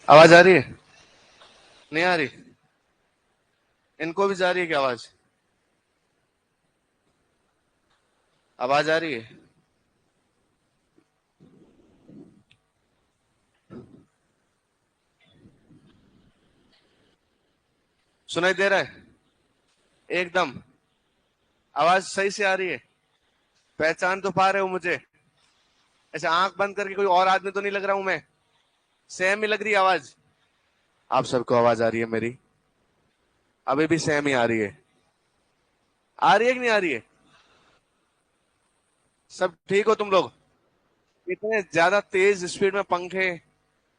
आवाज आ रही है? नहीं आ रही? इनको भी जा रही है क्या आवाज? आवाज आ रही है? सुनाई दे रहा है एकदम? आवाज सही से आ रही है? पहचान तो पा रहे हो मुझे? ऐसे आंख बंद करके कोई और आदमी तो नहीं लग रहा हूं मैं? सेम ही लग रही है आवाज? आप सबको आवाज आ रही है मेरी? अभी भी सेम ही आ रही है? आ रही है कि नहीं आ रही है? सब ठीक हो तुम लोग? इतने ज्यादा तेज स्पीड में पंखे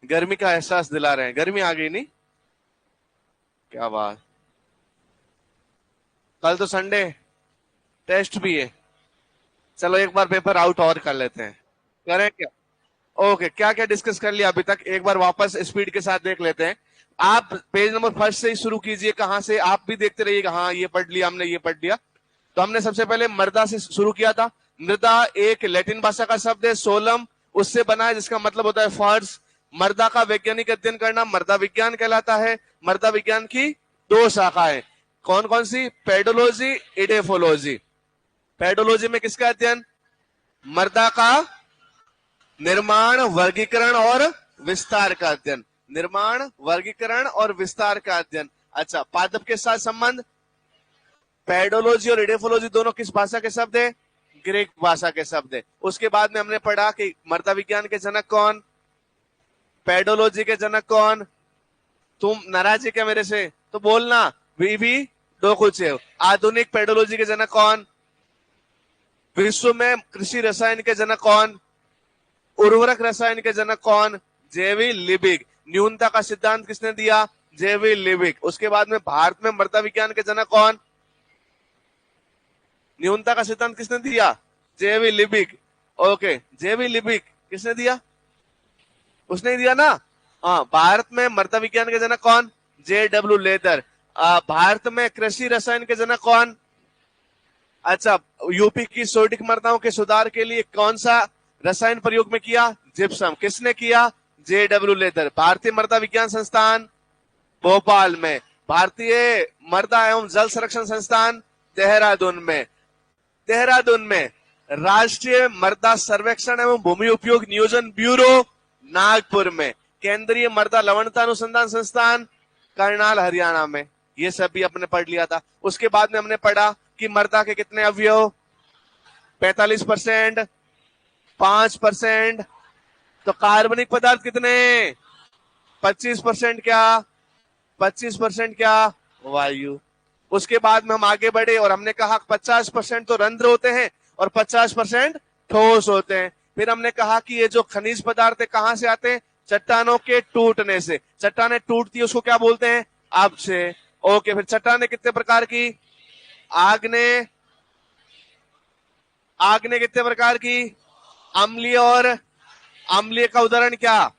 गर्मी का एहसास दिला रहे हैं। गर्मी आ गई नहीं? क्या बात। कल तो संडे, टेस्ट भी है। चलो एक बार पेपर आउट और कर लेते हैं। करें क्या? ओके, क्या क्या डिस्कस कर लिया अभी तक, एक बार वापस स्पीड के साथ देख लेते हैं। आप पेज नंबर फर्स्ट से ही शुरू कीजिए। कहां से? आप भी देखते रहिएगा। हाँ, ये पढ़ लिया हमने, ये पढ़ लिया। तो हमने सबसे पहले मृदा से शुरू किया था। मृदा एक लैटिन भाषा का शब्द है, सोलम उससे बना है, जिसका मतलब होता है फर्श। मृदा का वैज्ञानिक अध्ययन करना मृदा विज्ञान कहलाता है। मृदा विज्ञान की दो शाखाएं, कौन कौन सी? Pedology, edaphology. पेडोलॉजी में किसका अध्ययन? मृदा का निर्माण, वर्गीकरण और विस्तार का अध्ययन। निर्माण, वर्गीकरण और विस्तार का अध्ययन। अच्छा, पादप के साथ संबंध। पेडोलॉजी और इडेफोलॉजी दोनों किस भाषा के शब्द है? ग्रीक भाषा के शब्द है। उसके बाद में हमने पढ़ा कि मृदा विज्ञान के जनक कौन, पेडोलॉजी के जनक कौन। तुम नाराज है क्या मेरे से? तो बोलना। वीवी डोकुचेव। आधुनिक पेडोलॉजी के जनक कौन? विश्व में कृषि रसायन के जनक कौन? उर्वरक रसायन के जनक कौन? जेवी लिबिक। न्यूनता का सिद्धांत किसने दिया? जेवी लिबिक। उसके बाद में भारत में मृदा विज्ञान के जनक कौन? न्यूनता का सिद्धांत किसने दिया? जेवी लिबिक। ओके, जेवी लिबिक किसने दिया? उसने ही दिया ना? हाँ, भारत में मृदा विज्ञान के जनक कौन? JW leather. भारत में कृषि रसायन के जनक कौन? अच्छा, यूपी की सोडिक मृदाओं के सुधार के लिए कौन सा रसायन प्रयोग में किया? जिप्सम। किसने किया? JW leather. भारतीय मृदा विज्ञान संस्थान भोपाल में। भारतीय मृदा एवं जल संरक्षण संस्थान देहरादून में। देहरादून में राष्ट्रीय मृदा सर्वेक्षण एवं भूमि उपयोग नियोजन ब्यूरो नागपुर में। केंद्रीय मृदा लवणता अनुसंधान संस्थान करनाल हरियाणा में। ये सब भी अपने पढ़ लिया था। उसके बाद में हमने पढ़ा कि मृदा के कितने अवयव? 45%, 5%। तो कार्बनिक पदार्थ कितने? 25%। क्या 25%? क्या वायु। उसके बाद में हम आगे बढ़े और हमने कहा 50% तो रंध्र होते हैं और 50% ठोस होते हैं। फिर हमने कहा कि ये जो खनिज पदार्थ है कहां से आते हैं? चट्टानों के टूटने से। चट्टानें टूटती है उसको क्या बोलते हैं? अब से। ओके, फिर चट्टानें कितने प्रकार की? आग्नेय। आग्नेय कितने प्रकार की? अम्लीय। और अम्लीय का उदाहरण क्या?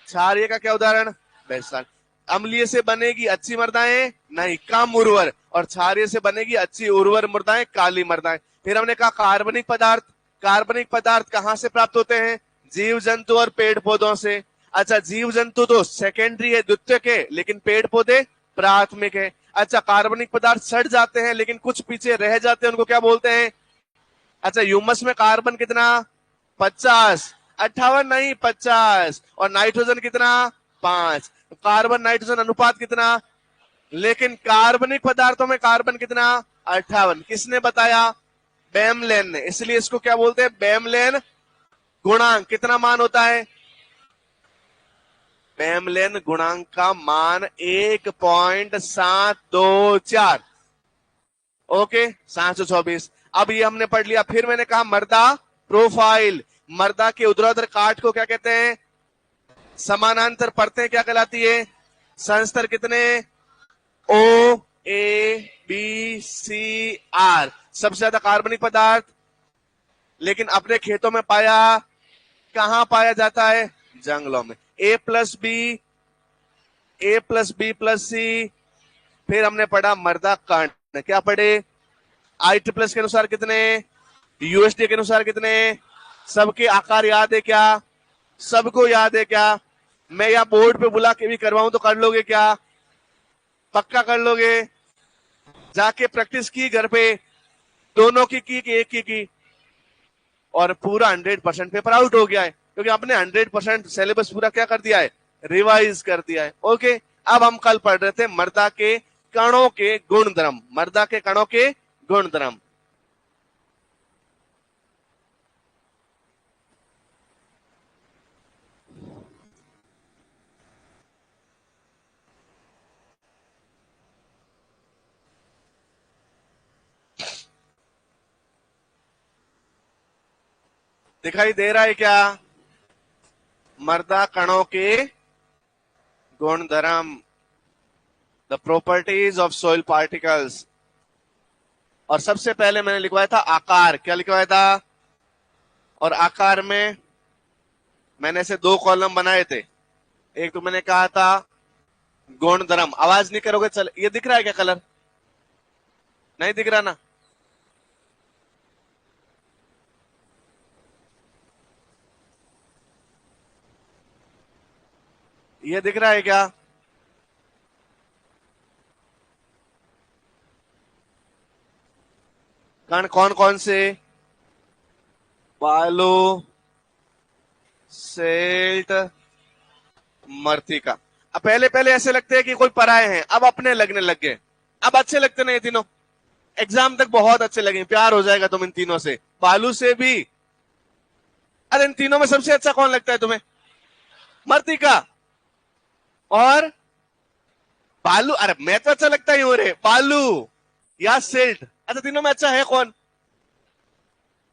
क्षारीय का क्या उदाहरण? बेसाल। अम्लीय से बनेगी अच्छी मृदाएं, नहीं कम उर्वर, और क्षारीय से बनेगी अच्छी उर्वर मृदाएं, काली मृदाएं। फिर हमने कहा कार्बनिक पदार्थ। कार्बनिक पदार्थ कहां से प्राप्त होते हैं? जीव जंतु और पेड़ पौधों से। अच्छा, जीव जंतु तो सेकेंडरी है, द्वितीयक है, लेकिन पेड़ पौधे प्राथमिक है। अच्छा, कार्बनिक पदार्थ सड़ जाते हैं लेकिन कुछ पीछे रह जाते हैं, उनको क्या बोलते हैं? अच्छा, ह्यूमस में कार्बन कितना? 50। 58 नहीं, 50। और नाइट्रोजन कितना? 5। कार्बन नाइट्रोजन अनुपात कितना? लेकिन कार्बनिक पदार्थों में कार्बन कितना? 58। किसने बताया? बेमलेन ने। इसलिए इसको क्या बोलते हैं? बेमलेन गुणांक। कितना मान होता है? बेमलेन गुणांक का मान 1.724। ओके, 724। अब ये हमने पढ़ लिया। फिर मैंने कहा मृदा प्रोफाइल। मृदा के ऊर्ध्वाधर काट को क्या कहते हैं? समानांतर परतें क्या कहलाती है? संस्तर कितने? OABCR। सबसे ज्यादा कार्बनिक पदार्थ, लेकिन अपने खेतों में पाया कहां पाया जाता है? जंगलों में। A+B, A+B+C। फिर हमने पढ़ा मृदा कण। क्या पढ़े? IEEE के अनुसार कितने? USDA के अनुसार कितने? सबके आकार याद है क्या? सबको याद है क्या? मैं या बोर्ड पे बुला के भी करवाऊं तो कर लोगे क्या? पक्का कर लोगे? जाके प्रैक्टिस की घर पे, दोनों की कि एक की और पूरा 100% पेपर आउट हो गया है, क्योंकि आपने 100% सिलेबस पूरा क्या कर दिया है, रिवाइज कर दिया है। ओके, अब हम कल पढ़ रहे थे मर्दा के कणों के गुणधर्म, मर्दा के कणों के गुणधर्म। दिखाई दे रहा है क्या? मर्दा कणों के गुणधर्म, the properties of soil particles. और सबसे पहले मैंने लिखवाया था आकार, क्या लिखवाया था? और आकार में मैंने ऐसे दो कॉलम बनाए थे। एक तो मैंने कहा था गुणधर्म, आवाज नहीं करोगे? चल, ये दिख रहा है क्या कलर? नहीं दिख रहा ना? ये दिख रहा है क्या? कण कौन कौन से? बालू, सेल्ट, मर्तिका। अब पहले पहले ऐसे लगते हैं कि कोई पराये हैं, अब अपने लगने लग गए। अब अच्छे लगते नहीं ये तीनों, एग्जाम तक बहुत अच्छे लगे, प्यार हो जाएगा तुम इन तीनों से, बालू से भी। अरे इन तीनों में सबसे अच्छा कौन लगता है तुम्हें? मर्तिका और बालू। अरे मैं तो अच्छा लगता ही हूं रे, बालू या सेल्ट। अच्छा तीनों में अच्छा है कौन?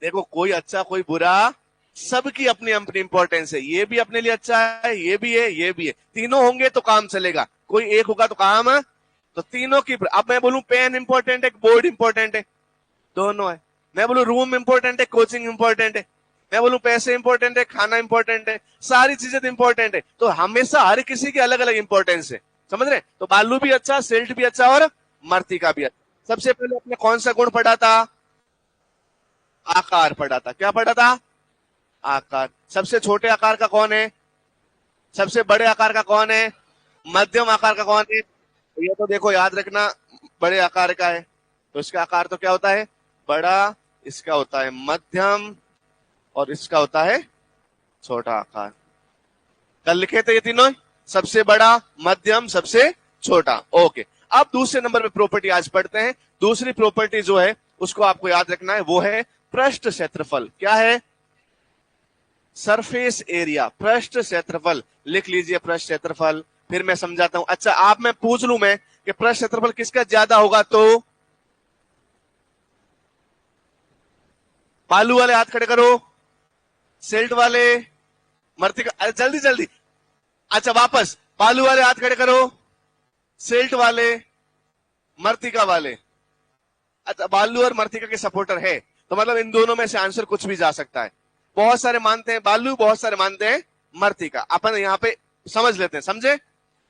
देखो, कोई अच्छा कोई बुरा, सबकी अपनी अपनी इंपॉर्टेंस है। ये भी अपने लिए अच्छा है, ये भी है, ये भी है। तीनों होंगे तो काम चलेगा, कोई एक होगा तो काम, तो तीनों की। अब मैं बोलूं पेन इंपॉर्टेंट है, बोर्ड इंपॉर्टेंट है? दोनों है। मैं बोलूं रूम इंपॉर्टेंट है, कोचिंग इंपॉर्टेंट है? मैं बोलूं पैसे इंपॉर्टेंट है, खाना इंपॉर्टेंट है? सारी चीजें तो इंपॉर्टेंट है। तो हमेशा हर किसी की अलग अलग इंपॉर्टेंस है, समझ रहे? तो बालू भी अच्छा, सेल्ट भी अच्छा और मर्तिका भी अच्छा। सबसे पहले आपने कौन सा गुण पढ़ा था? आकार पढ़ा था। क्या पढ़ा था? आकार। सबसे छोटे आकार का कौन है? सबसे बड़े आकार का कौन है? मध्यम आकार का कौन है? तो ये तो देखो याद रखना, बड़े आकार का है तो इसका आकार तो क्या होता है? बड़ा। इसका होता है मध्यम और इसका होता है छोटा आकार। कल लिखे थे ये तीनों, सबसे बड़ा, मध्यम, सबसे छोटा। ओके, अब दूसरे नंबर पे प्रॉपर्टी आज पढ़ते हैं। दूसरी प्रॉपर्टी जो है उसको आपको याद रखना है, वो है पृष्ठ क्षेत्रफल। क्या है? सरफेस एरिया, पृष्ठ क्षेत्रफल। लिख लीजिए पृष्ठ क्षेत्रफल, फिर मैं समझाता हूं। अच्छा, आप मैं पूछ लूं मैं कि पृष्ठ क्षेत्रफल किसका ज्यादा होगा? तो बालू वाले हाथ खड़े करो, सेल्ट वाले, मर्तिका। अरे जल्दी जल्दी। अच्छा वापस, बालू वाले हाथ खड़े करो, सेल्ट वाले, मर्तिका वाले। अच्छा, बालू और मर्तिका के सपोर्टर है, तो मतलब इन दोनों में से आंसर कुछ भी जा सकता है। बहुत सारे मानते हैं बालू, बहुत सारे मानते हैं मर्तिका। अपन यहाँ पे समझ लेते हैं, समझे?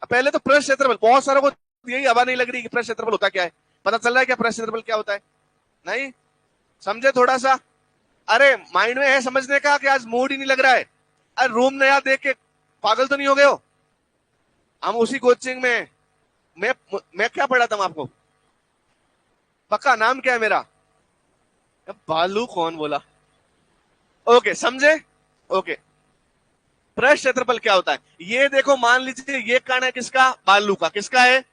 पहले तो पृष्ठ क्षेत्रफल, बहुत सारों को यही हवा नहीं लग रही कि पृष्ठ क्षेत्रफल होता क्या है। पता चल रहा है क्या पृष्ठ क्षेत्रफल क्या होता है? नहीं समझे थोड़ा सा? अरे माइंड में है समझने का कि आज मूड ही नहीं लग रहा है? अरे रूम नया देख के पागल तो नहीं हो गए हो? हम उसी कोचिंग में, मैं क्या पढ़ाता हूं आपको? पक्का नाम क्या है मेरा? बालू कौन बोला? ओके, समझे? ओके, पृष्ठ क्षेत्रफल क्या होता है? ये देखो, मान लीजिए ये कण है किसका? बालू का। किसका है?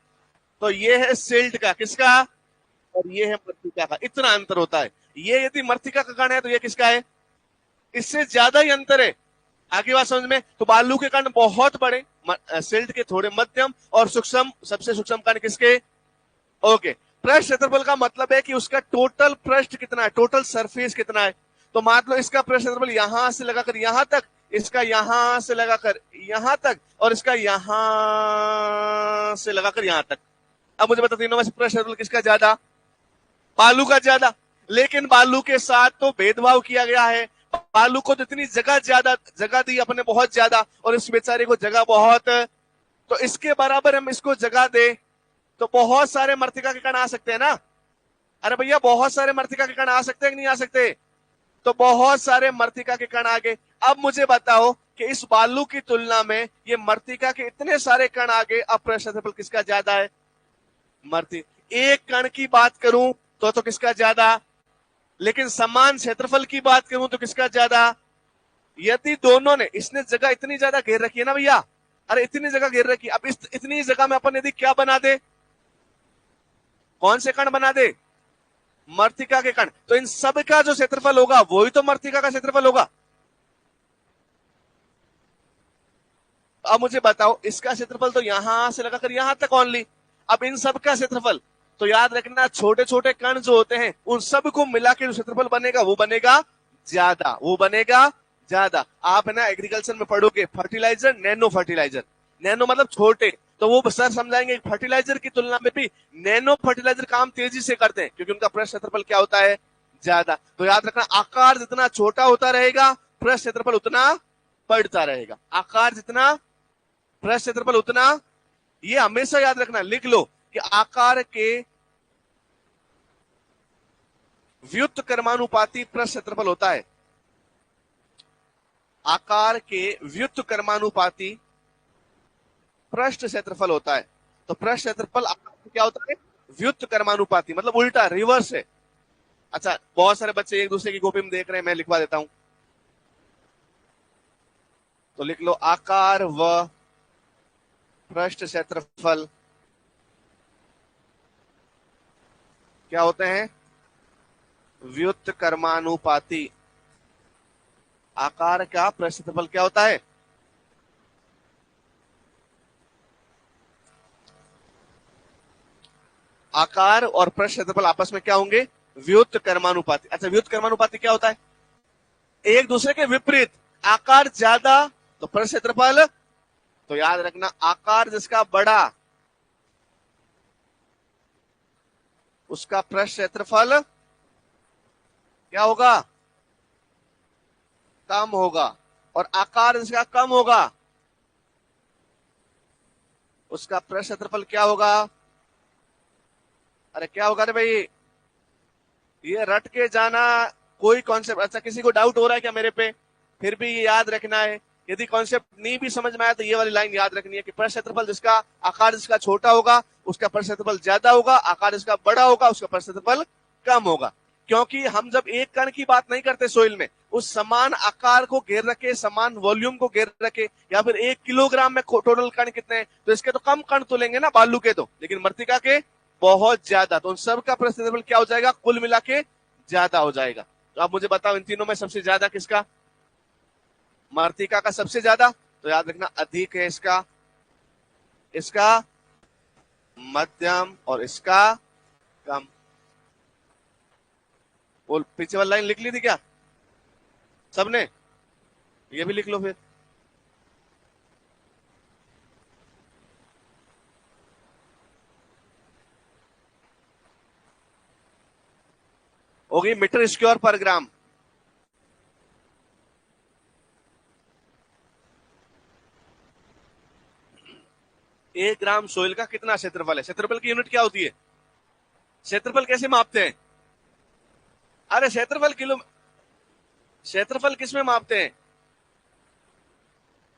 तो ये है सिल्ट का। किसका? और ये है मर्तिका का। इतना अंतर होता है। ये यदि मर्तिका का कण है तो ये किसका है? इससे ज्यादा ही अंतर है। आगे बात समझ में? तो बालू के कण बहुत बड़े, सिल्ट के थोड़े मध्यम, और सूक्ष्म, सबसे सूक्ष्म कण किसके? ओके, पृष्ठ क्षेत्रफल का मतलब है कि उसका टोटल पृष्ठ कितना है, टोटल सरफेस कितना है। तो मान लो इसका पृष्ठ क्षेत्रफल यहां से लगाकर यहां तक, इसका यहां से लगाकर यहां तक, और इसका यहां से लगाकर यहां तक। अब मुझे बता, तीनों में से पृष्ठ क्षेत्रफल किसका ज्यादा? बालू का ज्यादा। लेकिन बालू के साथ तो भेदभाव किया गया है। बालू को जितनी जगह ज्यादा, जगह दी अपने बहुत ज्यादा, और इस बेचारे को जगह बहुत, तो इसके बराबर हम इसको जगह दे तो बहुत सारे मर्तिका के कण आ सकते हैं ना? अरे भैया, बहुत सारे मर्तिका के कण आ सकते हैं कि नहीं आ सकते? तो बहुत सारे मर्तिका के कण आ गए। अब मुझे बताओ कि इस बालू की तुलना में ये मृत्तिका के इतने सारे कण आगे, अब पृष्ठ क्षेत्रफल किसका ज्यादा है? एक कण की बात करूं तो किसका ज्यादा, लेकिन समान क्षेत्रफल की बात करूं तो किसका ज्यादा? यदि दोनों ने, इसने जगह इतनी ज्यादा घेर रखी है ना भैया, अरे इतनी जगह घेर रखी, अब इस इतनी जगह में अपन यदि क्या बना दे, कौन से कण बना दे? मृत्तिका के कण, तो इन सब का जो क्षेत्रफल होगा वही तो मृत्तिका का क्षेत्रफल होगा। अब मुझे बताओ, इसका क्षेत्रफल तो यहां से लगाकर यहां तक ओनली, अब इन सब का क्षेत्रफल, तो याद रखना छोटे छोटे कण जो होते हैं उन सब को मिला के जो क्षेत्रफल बनेगा वो बनेगा ज्यादा, वो बनेगा ज्यादा। आप है ना एग्रीकल्चर में पढ़ोगे फर्टिलाइजर, नैनो फर्टिलाइजर, नैनो मतलब छोटे, तो वो सर समझाएंगे फर्टिलाइजर की तुलना में भी नैनो फर्टिलाइजर काम तेजी से करते हैं क्योंकि उनका पृष्ठ क्षेत्रफल क्या होता है? ज्यादा। तो याद रखना आकार जितना छोटा होता रहेगा पृष्ठ क्षेत्रफल उतना बढ़ता रहेगा, आकार जितना पृष्ठ क्षेत्रफल उतना, ये हमेशा याद रखना, लिख लो कि आकार के व्युत्क्रमानुपाती पृष्ठ क्षेत्रफल होता है, आकार के व्युत्क्रमानुपाती पृष्ठ क्षेत्रफल होता है। तो पृष्ठ क्षेत्रफल क्या होता है? व्युत्क्रमानुपाती, मतलब उल्टा, रिवर्स है। अच्छा, बहुत सारे बच्चे एक दूसरे की कॉपी में देख रहे हैं, मैं लिखवा देता हूं, तो लिख लो आकार व पृष्ठ क्षेत्रफल क्या होते हैं? व्युत्क्रमानुपाती। आकार का पृष्ठ क्षेत्रफल क्या होता है? आकार और पृष्ठ क्षेत्रफल आपस में क्या होंगे? व्युत्क्रमानुपाती। अच्छा, व्युत्क्रमानुपाती क्या होता है? एक दूसरे के विपरीत, आकार ज्यादा तो पृष्ठ क्षेत्रफल, तो याद रखना आकार जिसका बड़ा उसका पृष्ठ क्षेत्रफल क्या होगा? कम होगा, और आकार जिसका कम होगा उसका पृष्ठ क्षेत्रफल क्या होगा? अरे क्या होगा रे भाई, ये रट के जाना कोई कॉन्सेप्ट। अच्छा, किसी को डाउट हो रहा है क्या मेरे पे? फिर भी ये याद रखना है, यदि कॉन्सेप्ट नहीं भी समझ में आया तो ये वाली लाइन याद रखनी है कि पृष्ठ क्षेत्रफल जिसका आकार जिसका छोटा होगा उसका पृष्ठ क्षेत्रफल ज्यादा होगा, आकार जिसका बड़ा होगा उसका पृष्ठ क्षेत्रफल कम होगा। क्योंकि हम जब एक कण की बात नहीं करते सोइल में, उस समान आकार को घेर रखे, समान वॉल्यूम को घेर रखे, या फिर 1 किलोग्राम में टोटल कण कितने हैं, तो इसके तो कम कण तो लेंगे ना बालू के, तो लेकिन मृत्तिका के बहुत ज्यादा, तो उन सब का पृष्ठ क्षेत्रफल क्या हो जाएगा? कुल मिला के ज्यादा हो जाएगा। तो आप मुझे बताओ इन तीनों में सबसे ज्यादा किसका? मृत्तिका का सबसे ज्यादा, तो याद रखना अधिक है इसका, इसका मध्यम और इसका कम। वो पीछे वाली लाइन लिख ली थी क्या सबने? ये भी लिख लो फिर। होगी मीटर स्क्वायर पर ग्राम। 1 ग्राम सोइल का कितना क्षेत्रफल है? क्षेत्रफल की यूनिट क्या होती है? क्षेत्रफल कैसे मापते हैं? अरे क्षेत्रफल किसमें मापते हैं?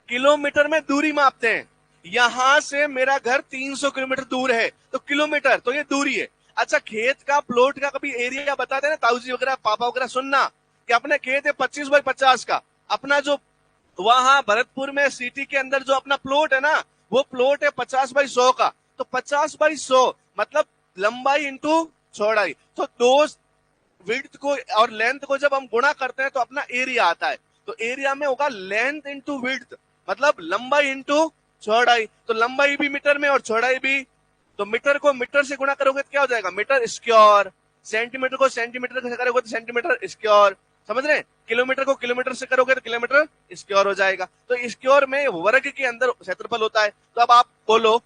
किलोमीटर में दूरी मापते हैं। यहां से मेरा घर 300 किलोमीटर दूर है तो किलोमीटर, तो ये दूरी है। अच्छा, खेत का प्लॉट का कभी एरिया बता देना, ताऊजी वगैरह पापा वगैरह सुनना कि अपने खेत है 25x50 का, अपना जो वहां भरतपुर में सिटी के अंदर जो अपना प्लॉट है ना, वो प्लॉट है 50x100 का, तो 50x100 मतलब लंबाई इंटू चौड़ाई, तो दो विड्थ को और लेंथ को जब हम गुणा करते हैं तो अपना एरिया आता है। तो एरिया में होगा लेंथ इंटू विड्थ, मतलब लंबाई इंटू चौड़ाई, तो लंबाई भी मीटर में और चौड़ाई भी, तो मीटर को मीटर से गुणा करोगे तो क्या हो जाएगा? Meter square. सेंटीमीटर को सेंटीमीटर से करोगे तो सेंटीमीटर स्क्वायर, समझ रहे हैं? किलोमीटर को किलोमीटर से करोगे तो किलोमीटर स्क्वायर हो जाएगा। तो स्क्वायर में वर्ग के अंदर क्षेत्रफल होता है। तो अब आप बोलो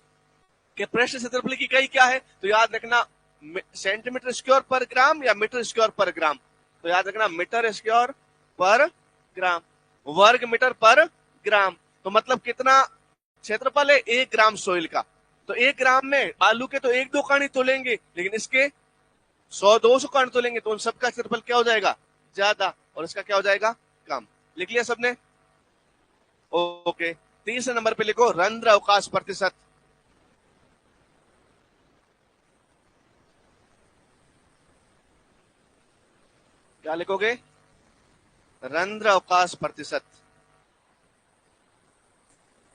कि पृष्ठ क्षेत्रफल की इकाई क्या है, तो याद रखना सेंटीमीटर स्क्वायर पर ग्राम या मीटर स्क्वायर पर ग्राम, तो याद रखना मीटर स्क्वायर पर ग्राम, वर्ग मीटर पर ग्राम। तो मतलब कितना क्षेत्रफल है 1 ग्राम सोइल का? तो 1 ग्राम में बालू के तो 1-2 कण ही तोलेंगे, लेकिन इसके 100-200 कण तोलेंगे, तो उन सबका क्षेत्रफल क्या हो जाएगा? ज्यादा, और इसका क्या हो जाएगा? कम। लिख लिया सबने? ओके, तीसरे नंबर पे लिखो रंध्र अवकाश प्रतिशत। क्या लिखोगे? रंध्र अवकाश प्रतिशत।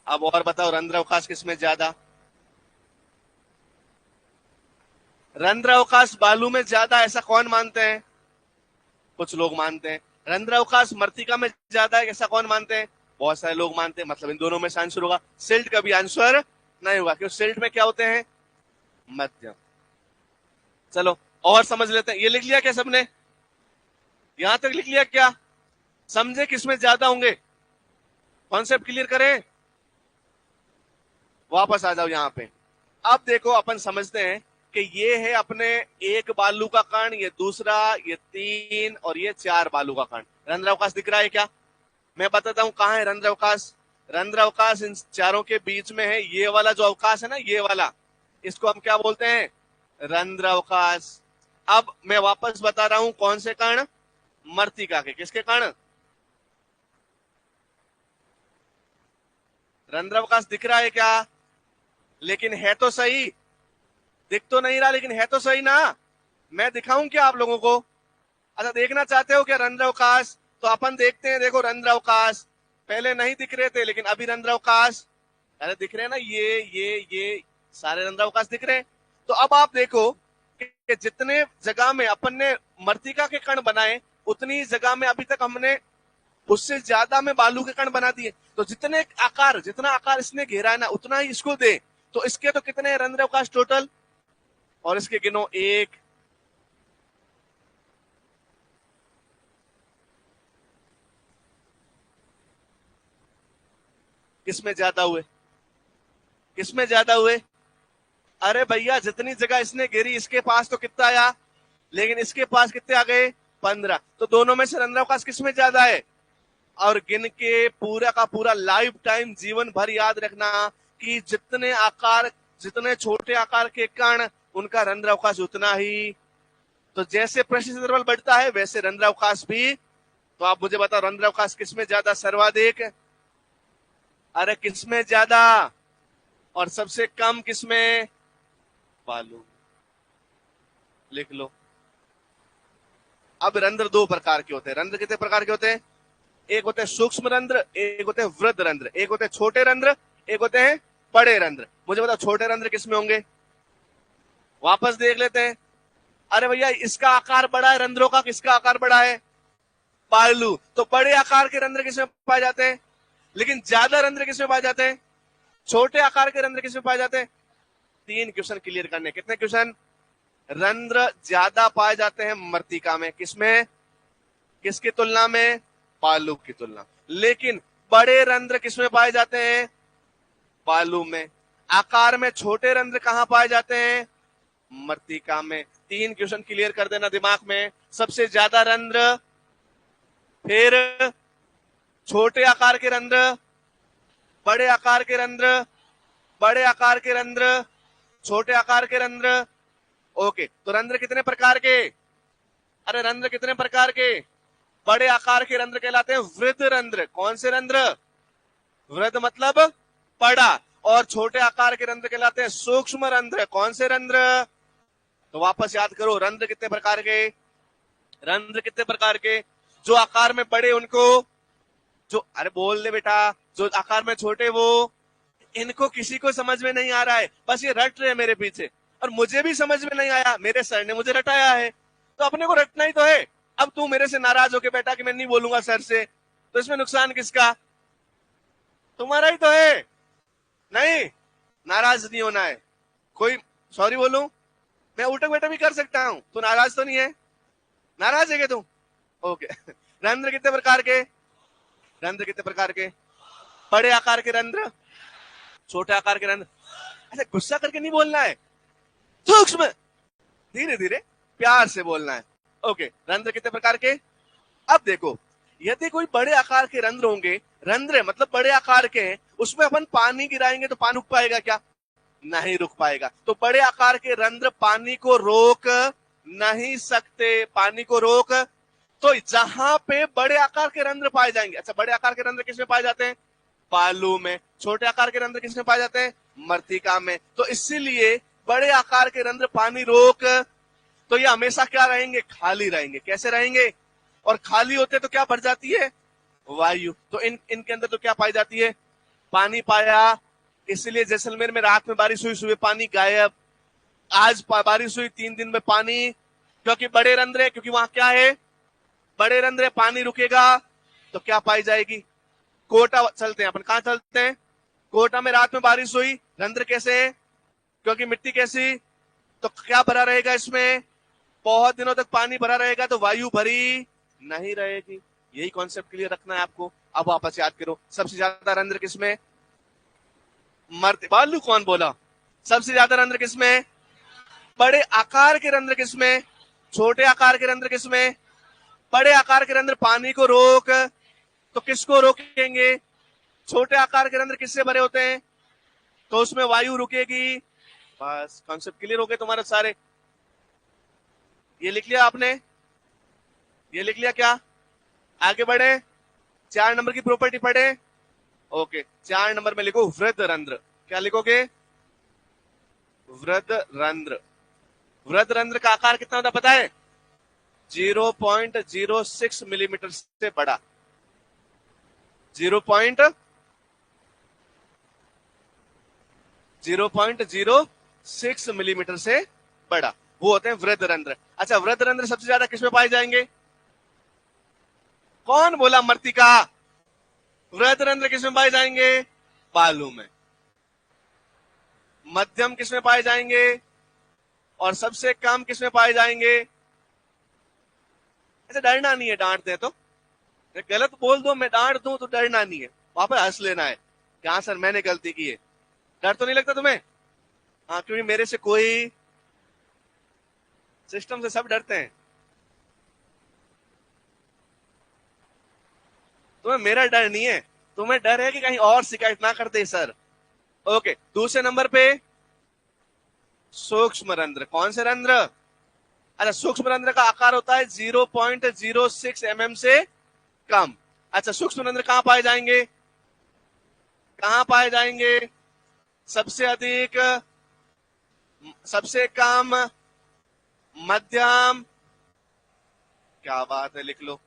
अब और बताओ, रंध्र अवकाश किसमें ज्यादा? रंध्र अवकाश बालू में ज्यादा, ऐसा कौन मानते हैं? कुछ लोग मानते हैं। रंध्र अवकाश मृतिका में ज्यादा है, ऐसा कौन मानते हैं? बहुत सारे लोग मानते हैं। मतलब इन दोनों में से आंसर होगा। सिल्ट का भी आंसर नहीं होगा, क्योंकि सिल्ट में क्या होते हैं? मध्यम। चलो और समझ लेते हैं। ये लिख लिया क्या सबने? यहां तक लिख लिया क्या? समझे किसमें ज्यादा होंगे? कॉन्सेप्ट क्लियर करें? वापस आ जाओ यहां पे। अब देखो, अपन समझते हैं कि ये है अपने एक बालू का कण, ये दूसरा, ये तीन और ये चार बालू का कण। रंध्र अवकाश दिख रहा है क्या? मैं बताता हूं कहां है रंध्र अवकाश। रंध्र अवकाश इन चारों के बीच में है। ये वाला जो अवकाश है ना, ये वाला, इसको हम क्या बोलते हैं? रंध्र अवकाश। अब मैं वापस बता रहा हूं, कौन से कण? मृतिका के। किसके कण? रंध्र अवकाश दिख रहा है क्या? लेकिन है तो सही। दिख तो नहीं रहा, लेकिन है तो सही ना। मैं दिखाऊं क्या आप लोगों को? अच्छा, देखना चाहते हो क्या रंध्र अवकाश? तो अपन देखते हैं। देखो रंध्र अवकाश पहले नहीं दिख रहे थे, लेकिन अभी रंध्र अवकाश अरे दिख रहे हैं ना। ये सारे रंध्र अवकाश दिख रहे हैं। तो अब आप देखो कि जितने जगह में अपन ने मृतिका के कण बनाए, उतनी जगह में अभी तक हमने उससे ज्यादा में बालू के कण बना दिए। तो जितना आकार इसने घेरा है ना, उतना ही इसको दे। तो इसके तो कितने रंध्र अवकाश टोटल? और इसके गिनो, एक, किसमें ज्यादा हुए? किसमें ज्यादा हुए? अरे भैया, जितनी जगह इसने घेरी, इसके पास तो कितना आया, लेकिन इसके पास कितने आ गए? 15। तो दोनों में से रंध्र अवकाश किसमें ज्यादा है? और गिन के पूरा का पूरा लाइफ टाइम, जीवन भर याद रखना कि जितने छोटे आकार के कण, उनका रंध्र अवकाश उतना ही। तो जैसे प्रेशर क्षेत्रफल बढ़ता है, वैसे रंध्र अवकाश भी। तो आप मुझे बताओ, रंध्र अवकाश किसमें ज्यादा सर्वाधिक? अरे किसमें ज्यादा? और सबसे कम किसमें? बालू। लिख लो। अब रंध्र दो प्रकार के होते हैं। रंध्र कितने प्रकार के होते हैं? एक होते हैं सूक्ष्म रंध्र, एक होते हैं वृहद रंध्र। एक होते हैं छोटे रंध्र, एक होते हैं बड़े रंध्र। मुझे बताओ, छोटे रंध्र किसमें होंगे? वापस देख लेते हैं। अरे भैया, इसका आकार बड़ा है रंध्रों का, किसका आकार बड़ा है? बालू। तो बड़े आकार के रंध्र किसमें पाए जाते हैं? लेकिन ज्यादा रंध्र किसमें पाए जाते हैं? छोटे आकार के रंध्र किसमें पाए जाते हैं? 3 क्वेश्चन क्लियर करने। कितने क्वेश्चन? रंध्र ज्यादा पाए जाते हैं मृतिका में। किसमें? किसकी तुलना में? बालू की तुलना। लेकिन बड़े रंध्र किसमें पाए जाते हैं? बालू में। आकार में छोटे रंध्र कहां पाए जाते हैं? मृतिका में। 3 क्वेश्चन क्लियर कर देना दिमाग में। सबसे ज्यादा रंध्र, फिर छोटे आकार के रंध्र, बड़े आकार के रंध्र, बड़े आकार के रंध्र, छोटे आकार के रंध्र। ओके, तो रंध्र कितने प्रकार के? अरे रंध्र कितने प्रकार के? बड़े आकार के रंध्र कहलाते हैं वृहद रंध्र। कौन से रंध्र? वृहद मतलब बड़ा। और छोटे आकार के रंध्र कहलाते हैं सूक्ष्म रंध्र। कौन से रंध्र? तो वापस याद करो, रंध्र कितने प्रकार के? रंध्र कितने प्रकार के? जो आकार में बड़े उनको, जो अरे बोल दे बेटा, जो आकार में छोटे वो। इनको किसी को समझ में नहीं आ रहा है, बस ये रट रहे हैं मेरे पीछे। और मुझे भी समझ में नहीं आया, मेरे सर ने मुझे रटाया है, तो अपने को रटना ही तो है। अब तू मेरे से नाराज होके बेटा कि मैं नहीं बोलूंगा सर से, तो इसमें नुकसान किसका? तुम्हारा ही तो है। नहीं, नाराज नहीं होना है। कोई सॉरी बोलूं? मैं उठक बैठक भी कर सकता हूं। तू नाराज तो नहीं है? नाराज है क्या तू? ओके। रंध्र कितने प्रकार के? रंध्र कितने प्रकार के? बड़े आकार के रंध्र, छोटे आकार के रंध्र। ऐसे गुस्सा करके नहीं बोलना है, सूक्ष्म, धीरे धीरे प्यार से बोलना है। ओके, रंध्र कितने प्रकार के? अब देखो, यदि कोई बड़े आकार के रंध्र होंगे, रंध्र मतलब बड़े आकार के हैं, उसमें अपन पानी गिराएंगे तो पानी रुक पाएगा क्या? नहीं रुक पाएगा। तो बड़े आकार के रंध्र पानी को रोक नहीं सकते। पानी को रोक, तो जहां पे बड़े आकार के रंध्र पाए जाएंगे। अच्छा, बड़े आकार के रंध्र किसमें पाए जाते हैं? बालू में। छोटे आकार के रंध्र किसमें पाए जाते हैं? मृत्तिका में। तो इसीलिए बड़े आकार के रंध्र पानी रोक, तो ये हमेशा क्या रहेंगे? खाली रहेंगे। कैसे रहेंगे? और खाली होते तो क्या भर जाती है? वायु। तो इनके अंदर तो क्या पाई जाती है? पानी पाया। इसलिए जैसलमेर में रात में बारिश हुई, सुबह पानी गायब। आज बारिश हुई, 3 दिन में पानी, क्योंकि बड़े रंध्र है, क्योंकि वहां क्या है? बड़े रंध्र है, पानी रुकेगा तो क्या पाई जाएगी? कोटा चलते हैं अपन। कहां चलते हैं? कोटा में रात में बारिश हुई, रंध्र कैसे है? क्योंकि मिट्टी कैसी, तो क्या भरा रहेगा इसमें? बहुत दिनों तक पानी भरा रहेगा, तो वायु भरी नहीं रहेगी। यही कॉन्सेप्ट क्लियर रखना है आपको। अब वापस याद करो, सबसे ज्यादा रंध्र किसमें? बालू। कौन बोला? सबसे ज्यादा रंध्र किसमें? बड़े आकार के रंध्र किसमें? छोटे आकार के रंध्र किसमें? बड़े आकार के रंध्र पानी को रोक, तो किसको रोकेंगे? छोटे आकार के रंध्र किससे भरे होते हैं? तो उसमें वायु रुकेगी। बस कॉन्सेप्ट क्लियर हो गए तुम्हारे सारे। ये लिख लिया आपने? ये लिख लिया क्या? आगे बढ़े, 4 नंबर की प्रॉपर्टी पढ़े। ओके, 4 नंबर में लिखो वृद्ध रंध्र। क्या लिखोगे? वृद्ध रंध्र। वृद्ध रंध्र का आकार कितना होता पता है? 0.06 मिलीमीटर से बड़ा। 0.06 मिलीमीटर से बड़ा, वो होते हैं वृद्ध रंध्र। अच्छा, वृद्ध रंध्र सबसे ज्यादा किसमें पाए जाएंगे? कौन बोला? मृत्तिका। वृद्ध रंध्र किसमें पाए जाएंगे? बालू में। मध्यम किसमें पाए जाएंगे? और सबसे कम किसमें पाए जाएंगे? ऐसे डरना नहीं है, डांटते हैं तो गलत बोल दो, मैं डांट दूं तो डरना नहीं है, वहां पर हंस लेना है कि हाँ सर मैंने गलती की है। डर तो नहीं लगता तुम्हें? हाँ, क्योंकि मेरे से कोई, सिस्टम से सब डरते हैं। तुम्हें मेरा डर नहीं है, तुम्हें डर है कि कहीं और शिकायत ना करते सर। ओके, दूसरे नंबर पे सूक्ष्म रंध्र। कौन से रंध्र? अच्छा, सूक्ष्म रंध्र का आकार होता है 0.06 mm से कम। अच्छा, सूक्ष्म रंध्र कहां पाए जाएंगे? कहां पाए जाएंगे? सबसे अधिक, सबसे कम, मध्यम। क्या बात है, लिख लो।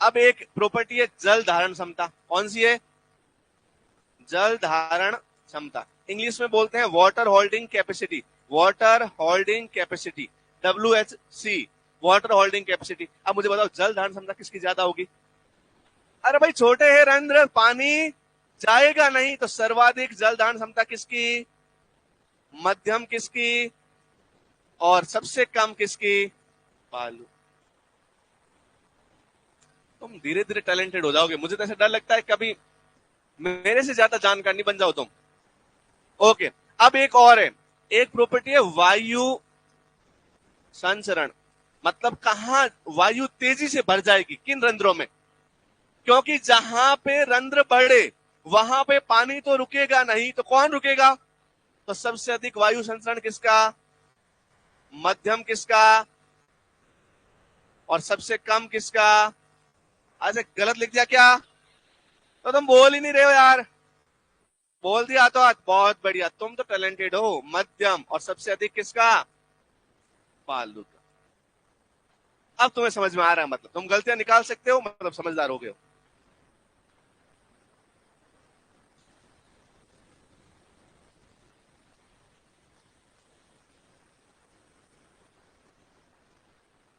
अब एक प्रॉपर्टी है जल धारण क्षमता। कौन सी है? जल धारण क्षमता। इंग्लिश में बोलते हैं water holding capacity. Water holding capacity, WHC, water holding capacity. अब मुझे बताओ जल धारण क्षमता किसकी ज्यादा होगी? अरे भाई, छोटे हैं रंध्र, पानी जाएगा नहीं, तो सर्वाधिक जल धारण क्षमता किसकी? मध्यम किसकी? और सबसे कम किसकी? बालू। तुम धीरे धीरे टैलेंटेड हो जाओगे। मुझे तो ऐसा डर लगता है कभी मेरे से ज्यादा जानकार नहीं बन जाओ तुम। ओके, अब एक और है, एक प्रॉपर्टी है वायु संचरण। मतलब कहां वायु तेजी से भर जाएगी, किन रंध्रों में? क्योंकि जहां पे रंध्र बढ़े वहां पे पानी तो रुकेगा नहीं, तो कौन रुकेगा? तो सबसे अधिक वायु संचरण किसका? मध्यम किसका? और सबसे कम किसका? अच्छा, गलत लिख दिया क्या? तो तुम बोल ही नहीं रहे हो यार। बोल दिया तो बहुत बढ़िया, तुम तो टैलेंटेड हो। मध्यम और सबसे अधिक किसका? बालू का। अब तुम्हें समझ में आ रहा है, मतलब तुम गलतियां निकाल सकते हो, मतलब समझदार हो गए हो।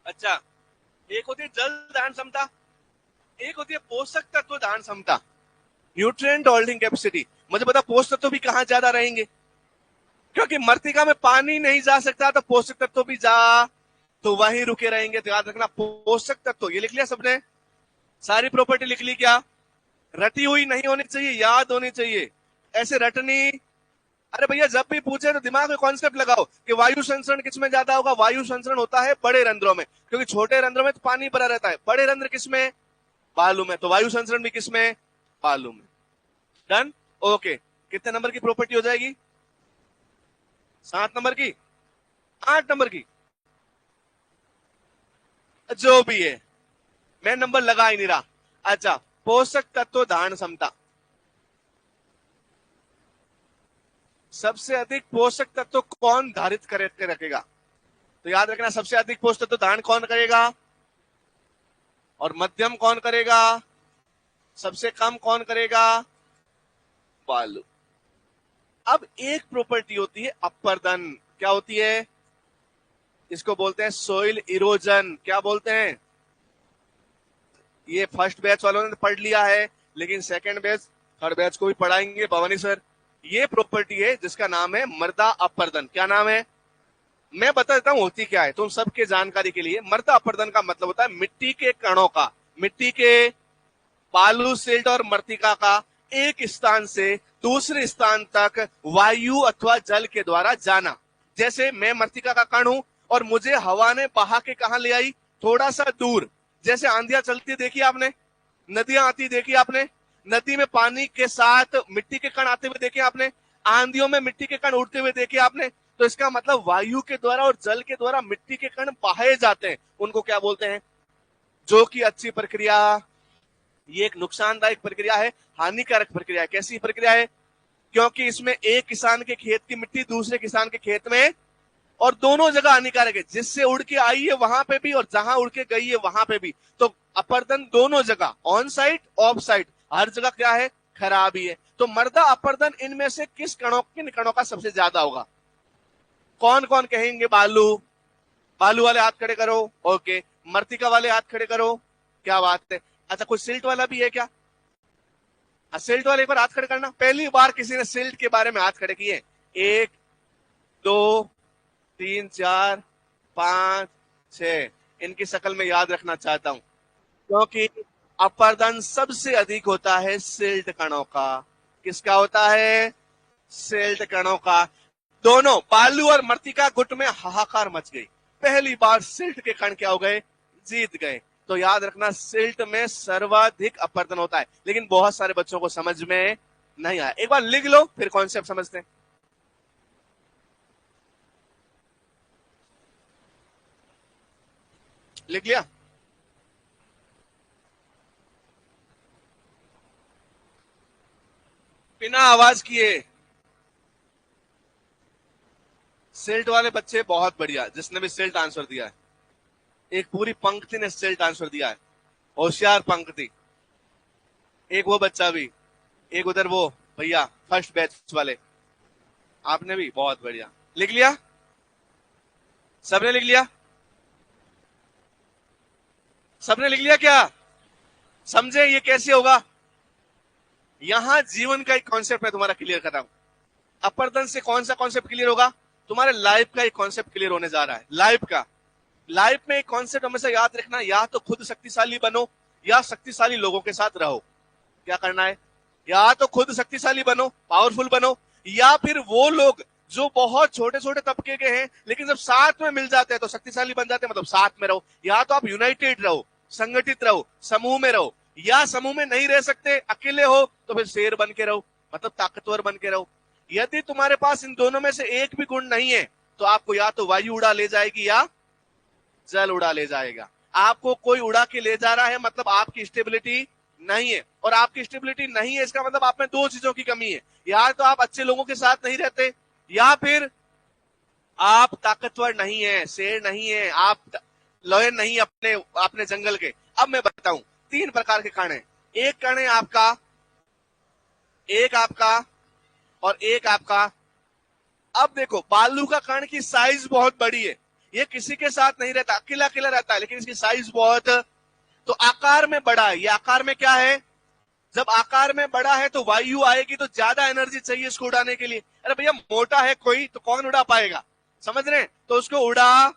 अच्छा, एक होती है जल धारण क्षमता, एक होती है पोषक तत्व धारण क्षमता, न्यूट्रिएंट होल्डिंग कैपेसिटी। मुझे पता पोषक तत्व भी कहां ज्यादा रहेंगे? क्योंकि मृत्तिका में पानी नहीं जा सकता, तो पोषक तत्व भी जा तो वहीं रुके रहेंगे। तो याद रखना, पोषक तत्व। ये लिख लिया सबने? सारी प्रॉपर्टी लिख ली क्या? रटी हुई नहीं होनी चाहिए, याद होनी चाहिए। ऐसे रटनी, अरे भैया जब भी पूछे तो दिमाग में कॉन्सेप्ट लगाओ कि वायु संचरण किसमें ज्यादा होगा। वायु संचरण होता है बड़े रंध्रों में, क्योंकि छोटे रंध्रों में तो पानी भरा रहता है। बड़े रंध्र किसमें? बालू में। तो वायु संचरण भी किसमें? बालू में। डन। ओके, कितने नंबर की प्रॉपर्टी हो जाएगी? 7 नंबर की? 8 नंबर की? जो भी है, मैं नंबर लगा ही नहीं रहा। अच्छा, पोषक तत्व धारण क्षमता, सबसे अधिक पोषक तत्व कौन धारित करके रखेगा? तो याद रखना, सबसे अधिक पोषक तत्व धारण कौन करेगा और मध्यम कौन करेगा, सबसे कम कौन करेगा? बालू। अब एक प्रॉपर्टी होती है अपर्दन, क्या होती है? इसको बोलते हैं सोइल इरोजन। क्या बोलते हैं? ये फर्स्ट बैच वालों ने पढ़ लिया है, लेकिन सेकंड बैच थर्ड बैच को भी पढ़ाएंगे भवानी सर। ये प्रॉपर्टी है जिसका नाम है मृदा अपर्दन। क्या नाम है? मैं बता देता हूं होती क्या है तुम सबके जानकारी के लिए। मृदा अपर्दन का मतलब होता है मिट्टी के कणों का, मिट्टी के बालू, सिल्ट और मृतिका का एक स्थान से दूसरे स्थान तक वायु अथवा जल के द्वारा जाना। जैसे मैं मृतिका का कण हूं और मुझे हवा ने बहा के कहां ले आई? थोड़ा सा दूर। जैसे आंधियां चलती देखी आपने, नदियां आती देखी आपने, नदी में पानी के साथ मिट्टी के कण आते हुए देखे आपने, आंधियों में मिट्टी के कण उड़ते हुए देखे आपने। तो इसका मतलब वायु के द्वारा और जल के द्वारा मिट्टी के कण बहाए जाते हैं, उनको क्या बोलते हैं? जो कि अच्छी प्रक्रिया। ये एक नुकसानदायक प्रक्रिया है, हानिकारक प्रक्रिया है। कैसी प्रक्रिया है? क्योंकि इसमें एक किसान के खेत की मिट्टी दूसरे किसान के खेत में, और दोनों जगह हानिकारक है। जिससे उड़ के आई है वहां पे भी और जहां उड़ के गई है वहां पे भी। तो अपर्दन दोनों जगह, ऑन साइड ऑफ साइड, हर जगह क्या है? खराबी है। तो मृदा अपर्दन इनमें से किन कणों का सबसे ज्यादा होगा? कौन कौन कहेंगे? बालू। बालू वाले हाथ खड़े करो। ओके। मृतिका वाले हाथ खड़े करो। क्या बात है। अच्छा, कोई सिल्ट वाला भी है क्या? सिल्ट वाले एक बार हाथ खड़े करना। पहली बार किसी ने सिल्ट के बारे में हाथ खड़े किए। 1 2 3 4 5 6। इनकी शक्ल में याद रखना चाहता हूं, क्योंकि अपर्दन सबसे अधिक होता है सिल्ट कणों का। किसका होता है? सिल्ट कणों का। दोनों बालू और मृतिका गुट में हाहाकार मच गई। पहली बार सिल्ट के कण क्या हो गए? जीत गए। तो याद रखना, सिल्ट में सर्वाधिक अपर्दन होता है, लेकिन बहुत सारे बच्चों को समझ में नहीं आया। एक बार लिख लो, फिर कॉन्सेप्ट समझते हैं। लिख लिया? बिना आवाज किए। सिल्ट वाले बच्चे बहुत बढ़िया, जिसने भी सिल्ट आंसर दिया है। एक पूरी पंक्ति ने सिल्ट आंसर दिया है, होशियार पंक्ति। एक वो बच्चा भी, एक उधर वो भैया फर्स्ट बैच वाले, आपने भी बहुत बढ़िया लिख लिया। सबने लिख लिया? सबने लिख लिया क्या? समझे ये कैसे होगा? यहां जीवन का एक कॉन्सेप्ट मैं तुम्हारा क्लियर कर रहा हूं। अपर्दन से कौन सा कॉन्सेप्ट क्लियर होगा? तुम्हारे लाइफ का एक कॉन्सेप्ट क्लियर होने जा रहा है। लाइफ का, लाइफ में एक कॉन्सेप्ट हमेशा याद रखना, या तो खुद शक्तिशाली बनो या शक्तिशाली लोगों के साथ रहो। क्या करना है? या तो खुद शक्तिशाली बनो, पावरफुल बनो, या फिर वो लोग जो बहुत छोटे छोटे तबके के हैं लेकिन जब साथ में मिल जाते हैं तो शक्तिशाली बन जाते हैं। मतलब साथ में रहो। या तो आप यूनाइटेड रहो, संगठित रहो, समूह में रहो, या समूह में नहीं रह सकते, अकेले हो तो फिर शेर बन के रहो, मतलब ताकतवर बन के रहो। यदि तुम्हारे पास इन दोनों में से एक भी गुण नहीं है तो आपको या तो वायु उड़ा ले जाएगी या जल उड़ा ले जाएगा। आपको कोई उड़ा के ले जा रहा है, मतलब आपकी स्टेबिलिटी नहीं है। और आपकी स्टेबिलिटी नहीं है इसका मतलब आप में दो चीजों की कमी है। या तो आप अच्छे लोगों के साथ नहीं रहते, या फिर आप ताकतवर नहीं है, शेर नहीं है, आप लॉयन नहीं अपने अपने जंगल के। अब मैं बताऊं, 3 प्रकार के कण हैं। एक कण है आपका, एक आपका और एक आपका। अब देखो, बालू का कण की साइज बहुत बड़ी है, ये किसी के साथ नहीं रहता, अकेला अकेला रहता है, लेकिन इसकी साइज बहुत, तो आकार में बड़ा है। ये आकार में क्या है? जब आकार में बड़ा है तो वायु आएगी तो ज्यादा एनर्जी चाहिए इसको उड़ाने के लिए। अरे भैया मोटा है कोई तो कौन उड़ा पाएगा? समझ रहे हैं? तो उसको उड़ा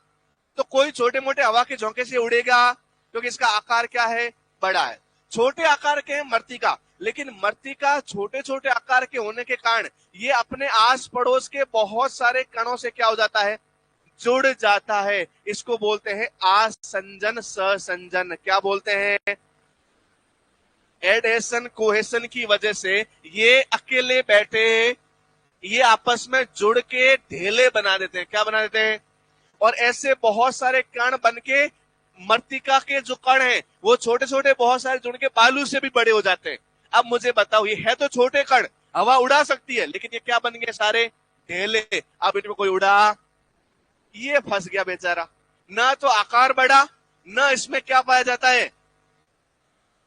तो कोई छोटे मोटे हवा के झोंके से उड़ेगा, क्योंकि इसका आकार क्या है? बड़ा है। छोटे आकार के हैं मृतिका, लेकिन मृतिका छोटे छोटे आकार के होने के कारण ये अपने आस पड़ोस के बहुत सारे कणों से क्या हो जाता है? जुड़ जाता है। इसको बोलते हैं आसंजन सहसंजन। क्या बोलते हैं? एडहेशन कोहेशन की वजह से ये अकेले बैठे ये आपस में जुड़ के ढेले बना देते हैं। क्या बना देते हैं? और ऐसे बहुत सारे कण बन के मृतिका के जो कण हैं वो छोटे छोटे बहुत सारे जुड़ के बालू से भी बड़े हो जाते हैं। अब मुझे बताओ, ये है तो छोटे कण, हवा उड़ा सकती है, लेकिन ये क्या बन गए सारे ढेले। अब इनमें कोई उड़ा, ये फंस गया बेचारा। ना तो आकार बढ़ा, ना इसमें क्या पाया जाता है,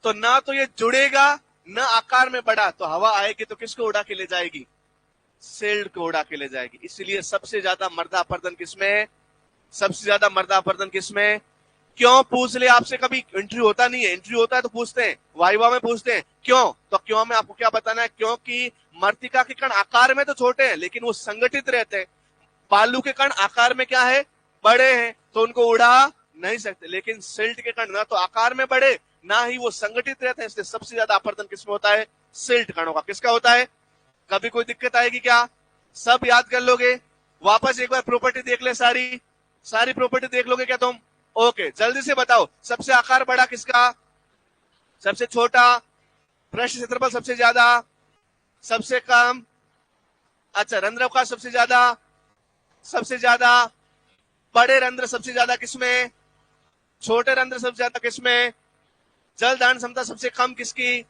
तो ना तो ये जुड़ेगा ना आकार में बढ़ा, तो हवा आएगी तो किसको उड़ा के ले जाएगी, सिल्ट को उड़ा के ले जाएगी। इसलिए सबसे ज्यादा मर्दा अपरदन किसमें है, सबसे ज्यादा मर्दा अपरदन किसमें। क्यों पूछ ले आपसे, कभी इंटरव्यू होता नहीं है, इंटरव्यू होता है तो पूछते हैं, वाइवा में पूछते हैं क्यों, तो क्यों में आपको क्या बताना है, क्योंकि मृतिका के कण आकार में तो छोटे हैं लेकिन वो संगठित रहते हैं। बालू के कण आकार में क्या है, बड़े हैं, तो उनको उड़ा नहीं सकते। लेकिन सिल्ट के कण ना तो आकार में बड़े, ना ही वो संगठित रहते हैं, इसलिए सबसे ज्यादा अपरदन किसमें होता है, सिल्ट कणों का। किसका होता है, कभी कोई दिक्कत आएगी क्या, सब याद कर लोगे, वापस एक बार प्रॉपर्टी देख ले, सारी सारी प्रॉपर्टी देख लोगे क्या तुम। ओके, जल्दी से बताओ, सबसे आकार बड़ा किसका, सबसे छोटा, पृष्ठ क्षेत्रफल सबसे ज्यादा, सबसे कम, अच्छा रंध्र का सबसे ज्यादा, सबसे ज्यादा, बड़े रंध्र सबसे ज्यादा किसमें, छोटे रंध्र सबसे ज्यादा किसमें, जल धारण क्षमता सबसे कम किसकी।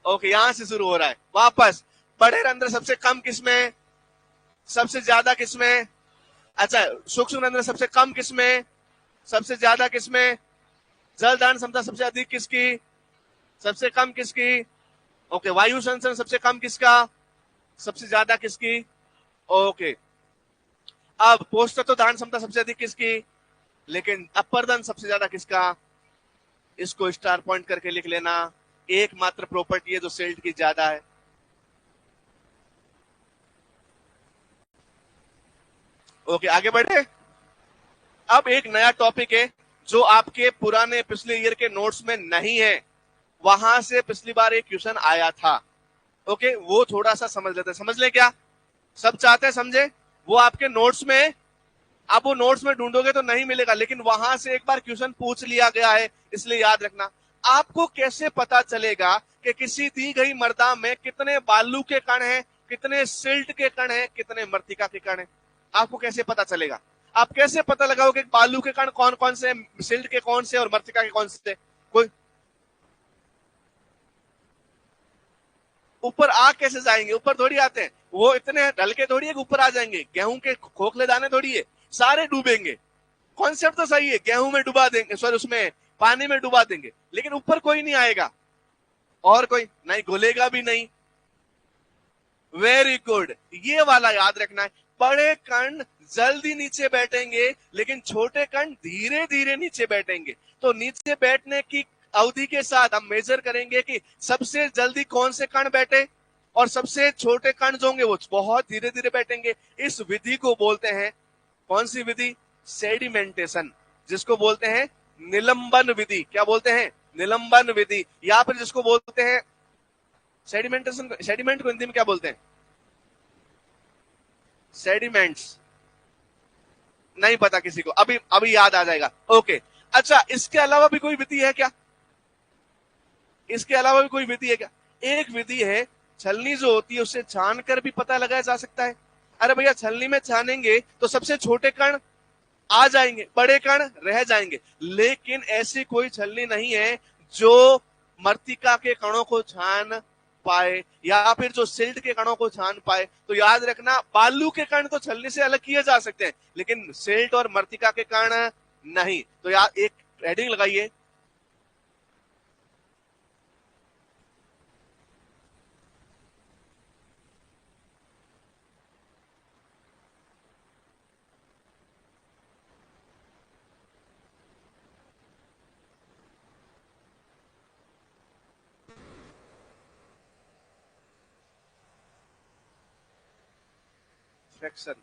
ओके, यहां से शुरू हो रहा है वापस, बड़े रंध्र सबसे कम किसमें, सबसे ज्यादा किसमें, अच्छा सूक्ष्म रंध्र सबसे कम किसमें, सबसे ज्यादा किसमें, जल धारण क्षमता सबसे अधिक किसकी, सबसे कम किसकी। ओके, वायु संचरण सबसे कम किसका, सबसे ज्यादा किसकी। ओके, अब पोषक तत्व धारण क्षमता सबसे अधिक किसकी, लेकिन अपरदन सबसे ज्यादा किसका। इसको स्टार पॉइंट करके लिख लेना, एकमात्र प्रॉपर्टी है जो सिल्ट की ज्यादा है। ओके, आगे बढ़े। अब एक नया टॉपिक है जो आपके पुराने पिछले ईयर के नोट्स में नहीं है, वहां से पिछली बार एक क्वेश्चन आया था। ओके, वो थोड़ा सा समझ लेते हैं, समझ ले क्या, सब चाहते हैं समझे। वो आपके नोट्स में, आप वो नोट्स में ढूंढोगे तो नहीं मिलेगा, लेकिन वहां से एक बार क्वेश्चन पूछ लिया गया है, इसलिए याद रखना। आपको कैसे पता चलेगा कि किसी दी गई मृदा में कितने बालू के कण हैं, कितने सिल्ट के कण हैं, कितने मृतिका के कण हैं, आपको कैसे पता चलेगा। आप कैसे पता लगाओगे बालू के कण कौन कौन से, सिल्ट के कौन से और मृतिका के कौन से। कोई ऊपर आ कैसे जाएंगे, ऊपर थोड़ी आते हैं, वो इतने ढलके थोड़ी है कि ऊपर आ जाएंगे, गेहूं के खोखले दाने थोड़ी है, सारे डूबेंगे। कॉन्सेप्ट तो सही है, गेहूं में डुबा देंगे, सॉरी उसमें पानी में डुबा देंगे, लेकिन ऊपर कोई नहीं आएगा, और कोई नहीं घुलेगा भी नहीं। वेरी गुड, ये वाला याद रखना है। बड़े कण जल्दी नीचे बैठेंगे, लेकिन छोटे कण धीरे धीरे नीचे बैठेंगे। तो नीचे बैठने की अवधि के साथ हम मेजर करेंगे कि सबसे जल्दी कौन से कण बैठे, और सबसे छोटे कण जो होंगे वो बहुत धीरे धीरे बैठेंगे। इस विधि को बोलते हैं, कौन सी विधि, सेडिमेंटेशन, जिसको बोलते हैं निलंबन विधि। क्या बोलते हैं, निलंबन विधि, या फिर जिसको बोलते हैं सेडिमेंटेशन। सेडिमेंट को हिंदी में क्या बोलते हैं, सेडिमेंट्स, नहीं पता किसी को, अभी अभी याद आ जाएगा। ओके, अच्छा इसके अलावा भी कोई विधि है क्या, इसके अलावा भी कोई विधि है क्या। एक विधि है, छलनी जो होती है उससे छान कर भी पता लगाया जा सकता है। अरे भैया छलनी में छानेंगे तो सबसे छोटे कण आ जाएंगे, बड़े कण रह जाएंगे, लेकिन ऐसी कोई छलनी नहीं है जो मृतिका के कणों को छान पाए या फिर जो सिल्ट के कणों को छान पाए। तो याद रखना, बालू के कण तो छलनी से अलग किए जा सकते हैं, लेकिन सिल्ट और मृतिका के कण नहीं। तो यार एक हेडिंग लगाइए, फ्रैक्शन।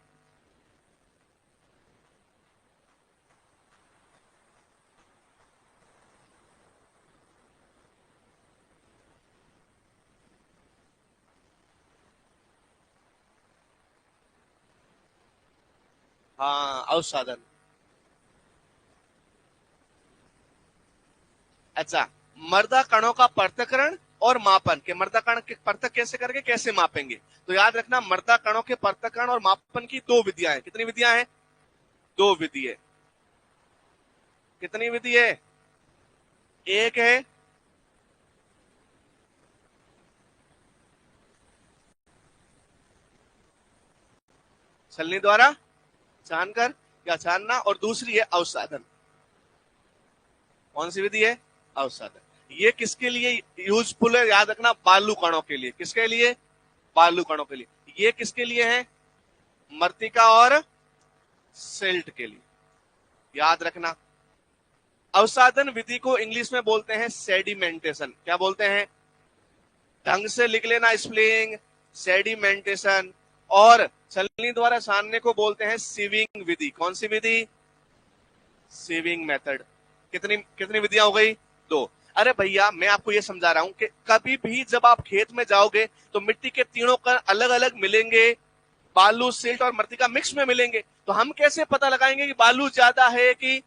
हाँ, अवसादन। अच्छा, मृदा कणों का पृथक्करण और मापन, के मृदा कण के पृथक कैसे करके कैसे मापेंगे। तो याद रखना, मृदा कणों के पृथक्करण और मापन की दो विधियां हैं। कितनी विधियां हैं, दो विधि है। कितनी विधि है? एक है। छलनी द्वारा छानकर या छानना, और दूसरी है अवसादन। कौन सी विधि है? अवसादन। ये किसके लिए यूजफुल है? याद रखना, बालू कणों के लिए। किसके लिए? बालू कणों के लिए। ये किसके लिए है? मृत्तिका और सिल्ट के लिए। याद रखना। अवसादन विधि को इंग्लिश में बोलते हैं सेडिमेंटेशन। क्या बोलते हैं? ढंग से लिख लेना स्पेलिंग, सेडिमेंटेशन। और छलनी द्वारा छानने को बोलते हैं सीविंग विधि। कौन सी विधि? Sieving method. कितनी कितनी विधियां हो गई? दो। अरे भैया, मैं आपको ये समझा रहा हूं कि कभी भी जब आप खेत में जाओगे तो मिट्टी के तीनों कण अलग अलग मिलेंगे, बालू, सिल्ट और मृत्तिका मिक्स में मिलेंगे। तो हम कैसे पता लगाएंगे कि बालू ज्यादा है कि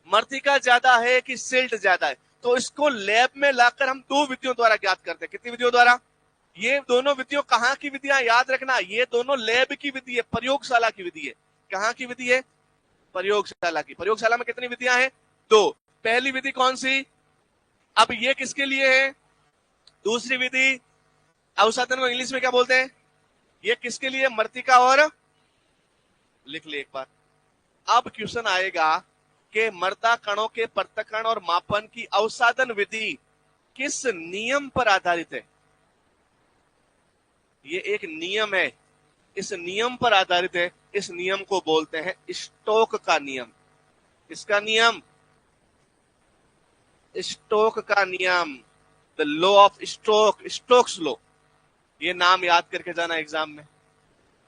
मृत्तिका ज्यादा है कि सिल्ट ज्यादा है? तो इसको लैब में लाकर हम दो विधियों द्वारा ज्ञात करते हैं। कितनी विधियों द्वारा? ये दोनों विधियों कहां की विधियां? याद रखना, ये दोनों लैब की विधि है, प्रयोगशाला की विधि है। कहां की विधि है? प्रयोगशाला की। प्रयोगशाला में कितनी विधियां हैं? दो। पहली विधि कौन सी? अब ये किसके लिए है? दूसरी विधि अवसादन को इंग्लिश में क्या बोलते हैं? ये किसके लिए? मृत्तिका और, लिख ले एक बार। अब क्वेश्चन आएगा कि मृदा कणों के पृथक्करण और मापन की अवसादन विधि किस नियम पर आधारित है? ये एक नियम है, इस नियम पर आधारित है। इस नियम को बोलते हैं स्टोक का नियम। इसका नियम? स्टोक का नियम, the law of Stoke, Stokes law. ये नाम याद करके जाना एग्जाम में।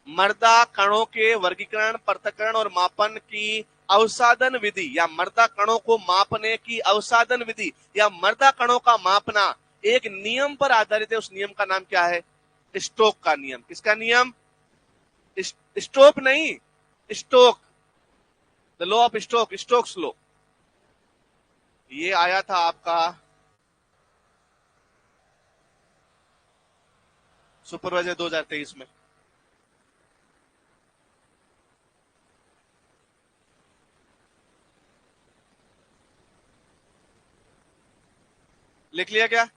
मृदा कणों के वर्गीकरण, पृथक्करण और मापन की अवसादन विधि, या मृदा कणों को मापने की अवसादन विधि, या मृदा कणों का मापना एक नियम पर आधारित है। उस नियम का नाम क्या है? स्टोक का नियम। किसका नियम? स्टोक नहीं, Stoke, the law of Stoke, Stokes law. ये आया था आपका सुपरवाइजर 2023 में। लिख लिया क्या?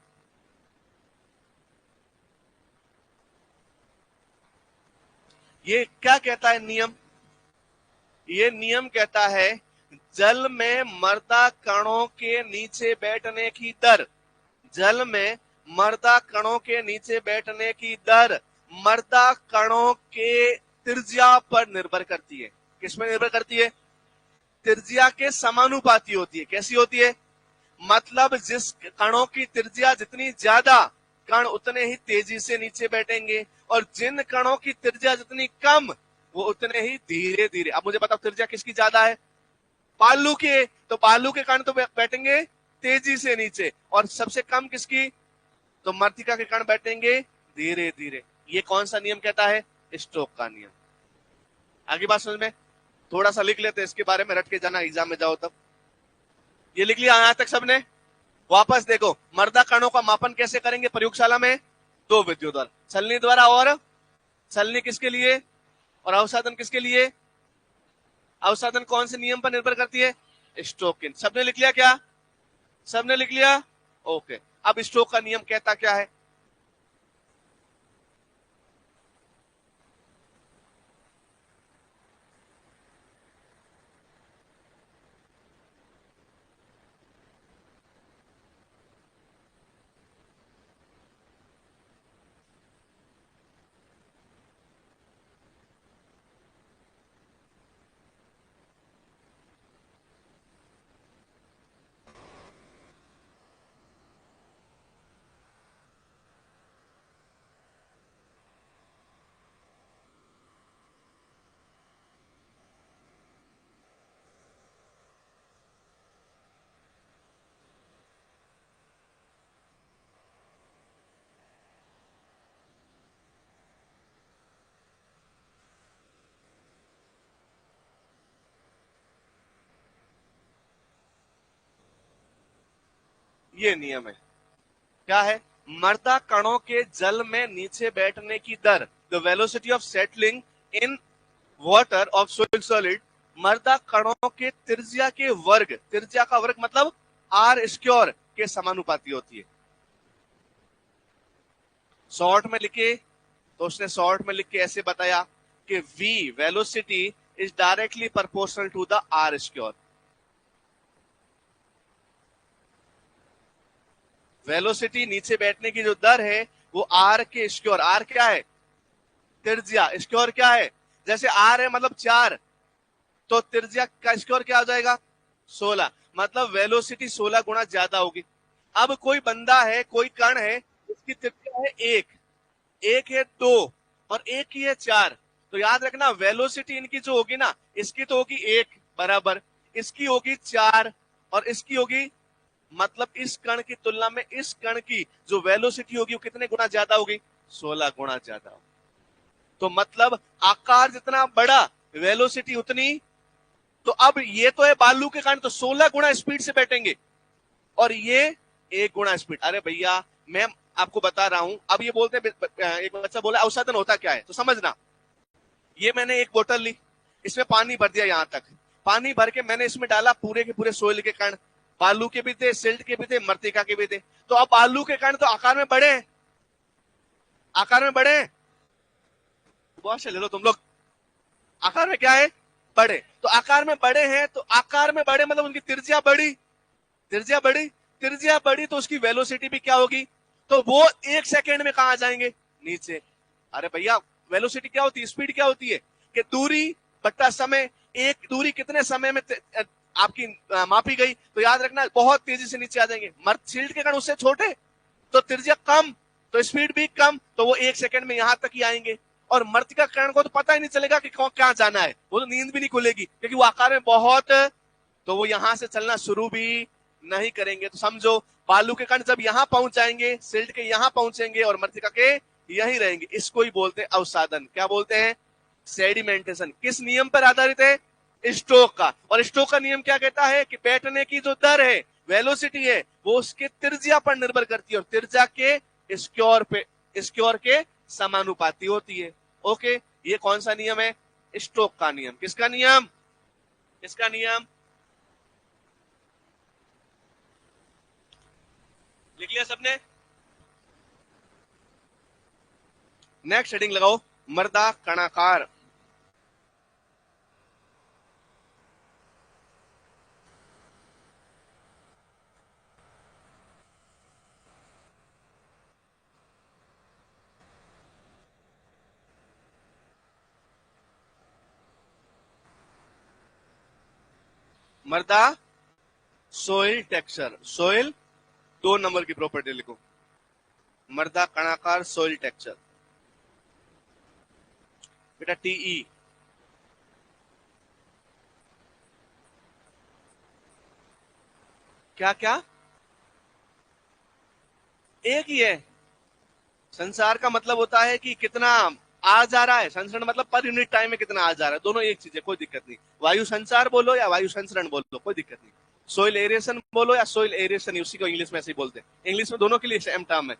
ये क्या कहता है नियम? ये नियम कहता है जल में मृदा कणों के नीचे बैठने की दर, जल में मृदा कणों के नीचे बैठने की दर मृदा कणों के त्रिज्या पर निर्भर करती है। किस पर निर्भर करती है? त्रिज्या के समानुपाती होती है। कैसी होती है? मतलब जिस कणों की त्रिज्या जितनी ज्यादा, कण उतने ही तेजी से नीचे बैठेंगे, और जिन कणों की त्रिज्या जितनी कम, वो उतने ही धीरे धीरे। अब मुझे बताओ, त्रिज्या किसकी ज्यादा है? बालू के। तो बालू के कण तो बैठेंगे तेजी से नीचे, और सबसे कम किसकी? तो मृत्तिका के कण बैठेंगे धीरे धीरे। ये कौन सा नियम कहता है? स्टोक का नियम। आगे बात समझ में? थोड़ा सा लिख लेते हैं, इसके बारे में रट के जाना एग्जाम में जाओ तब। ये लिख लिया यहां तक सबने? वापस देखो, मृदा कणों का मापन कैसे करेंगे प्रयोगशाला में? दो विधियों द्वारा, छलनी द्वारा। और छलनी किसके लिए और अवसादन किसके लिए? अवसादन कौन से नियम पर निर्भर करती है? स्टोक के। सबने लिख लिया क्या? सबने लिख लिया? ओके। अब स्टोक का नियम कहता क्या है? ये नियम है। क्या है? मृदा कणों के जल में नीचे बैठने की दर, the velocity of settling in water of soil solid मर्दा कणों के त्रिज्या के वर्ग, त्रिज्या का वर्ग मतलब आर स्क्वायर के समानुपाती होती है। शॉर्ट में लिखे तो उसने शॉर्ट में लिख के ऐसे बताया कि v velocity is directly proportional to the R square. Velocity नीचे बैठने की जो दर है वो आर के स्क्वायर, आर क्या है त्रिज्या, स्क्वायर क्या है, जैसे आर है मतलब 4, तो त्रिज्या का स्क्वायर क्या हो जाएगा 16, मतलब वेलोसिटी 16 गुना ज्यादा होगी। अब कोई बंदा है, कोई कण है, इसकी त्रिज्या है 1, एक है 2 और एक ही है 4, तो याद रखना वेलोसिटी इनकी जो होगी ना, इसकी तो होगी 1 बराबर, इसकी होगी 4 और इसकी होगी, मतलब इस कण की तुलना में इस कण की जो वेलोसिटी होगी वो कितने गुना ज्यादा होगी 16 गुना ज्यादा होगी। तो मतलब आकार जितना बड़ा वेलोसिटी उतनी, तो अब ये तो है बालू के कारण तो 16 गुना स्पीड से बैठेंगे और ये 1 गुना स्पीड। अरे भैया मैं आपको बता रहा हूं, अब ये बोलते एक बच्चा बोला अवसादन होता क्या है, तो समझना, ये मैंने एक बोतल ली, इसमें पानी भर दिया, यहां तक पानी भर के मैंने इसमें डाला पूरे के पूरे सोइल के कण, बालू के भी थे, सिल्ट के भी थे, मृतिका के भी थे, तो अब बालू के कण तो आकार में बड़े हैं, आकार में बड़े हैं, बहुत से ले लो तुम लोग, आकार में क्या है बड़े, तो आकार में बड़े हैं, तो आकार में बड़े मतलब उनकी त्रिज्या बड़ी, त्रिज्या बड़ी, त्रिज्या बड़ी तो उसकी वेलोसिटी भी क्या होगी, तो वो 1 सेकेंड में कहां जाएंगे नीचे। अरे भैया वेलोसिटी क्या होती है, स्पीड क्या होती है कि दूरी बट्टा समय, एक दूरी कितने समय में आपकी मापी गई, तो याद रखना बहुत तेजी से नीचे आ जाएंगे। मर्द शील्ड के कण उससे छोटे तो त्रिज्या कम तो स्पीड भी कम, तो वो 1 सेकेंड में यहां तक ही आएंगे। और मृतिका कण को तो पता ही नहीं चलेगा कि क्या जाना है, वो तो नींद भी नहीं खुलेगी क्योंकि वो आकार में बहुत, तो वो यहां से चलना शुरू भी नहीं करेंगे। तो समझो बालू के कण जब यहां पहुंच जाएंगे, सिल्ट के यहां पहुंचेंगे और मृतिका के यहीं रहेंगे, इसको ही बोलते हैं अवसादन। क्या बोलते हैं, सेडिमेंटेशन। किस नियम पर आधारित है, स्टोक का। और स्टोक का नियम क्या कहता है कि बैठने की जो दर है, वेलोसिटी है, वो उसके त्रिज्या पर निर्भर करती है और त्रिज्या के स्क्वायर पे, स्क्वायर के समानुपाती होती है। ओके, ये कौन सा नियम है, स्टोक का नियम। किसका नियम, किसका नियम, लिख लिया सबने। नेक्स्ट हेडिंग लगाओ, मर्दा कणाकार। मर्दा सोइल टेक्सचर, सोइल 2 नंबर की प्रॉपर्टी लिखो, मर्दा कणाकार सोइल टेक्सचर, बेटा टीई। क्या क्या, एक ही है। संसार का मतलब होता है कि कितना आ जा रहा है, संसरण मतलब पर यूनिट टाइम में कितना आ जा रहा है, दोनों एक चीज है, कोई दिक्कत नहीं। वायु संचार बोलो या वायु संसरण बोलो, कोई दिक्कत नहीं। सोइल एरिएशन बोलो या सोइल एरिएशन, उसी को इंग्लिश में ऐसे ही बोलते हैं, इंग्लिश में दोनों के लिए सेम टर्म है।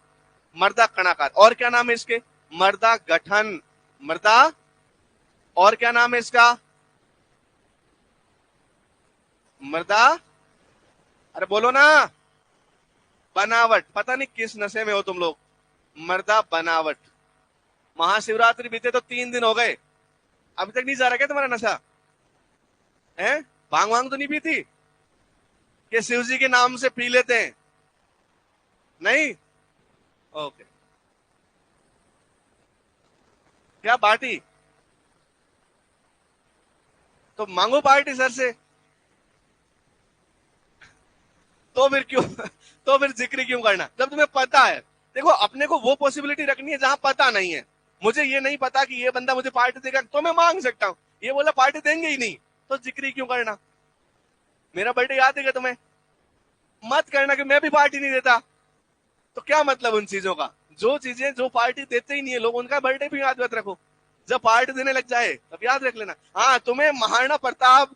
मर्दा कणाकार, और क्या नाम है इसके, मर्दा गठन, मर्दा, और क्या नाम है इसका, मर्दा, अरे बोलो ना, बनावट। पता नहीं किस नशे में हो तुम लोग, मर्दा बनावट। महाशिवरात्रि बीते तो 3 दिन हो गए, अभी तक नहीं जा रहा क्या तुम्हारा नशा है, भांग वांग तो नहीं पीती कि शिव जी के नाम से पी लेते हैं, नहीं, ओके। क्या पार्टी, तो मांगो पार्टी सर से, तो फिर क्यों तो फिर जिक्र क्यों करना जब तुम्हें पता है। देखो अपने को वो पॉसिबिलिटी रखनी है जहां पता नहीं है। मुझे ये नहीं पता कि ये बंदा मुझे पार्टी देगा तो मैं मांग सकता हूं, ये बोला पार्टी देंगे ही नहीं, तो जिक्र क्यों करना। मेरा बर्थडे याद है क्या तुम्हें, मत करना कि मैं भी पार्टी नहीं देता, तो क्या मतलब उन चीजों का, जो चीजें जो पार्टी देते ही नहीं है लोग, उनका बर्थडे भी याद मत रखो। जब पार्टी देने लग जाए तब याद रख लेना। हाँ तुम्हें महाराणा प्रताप,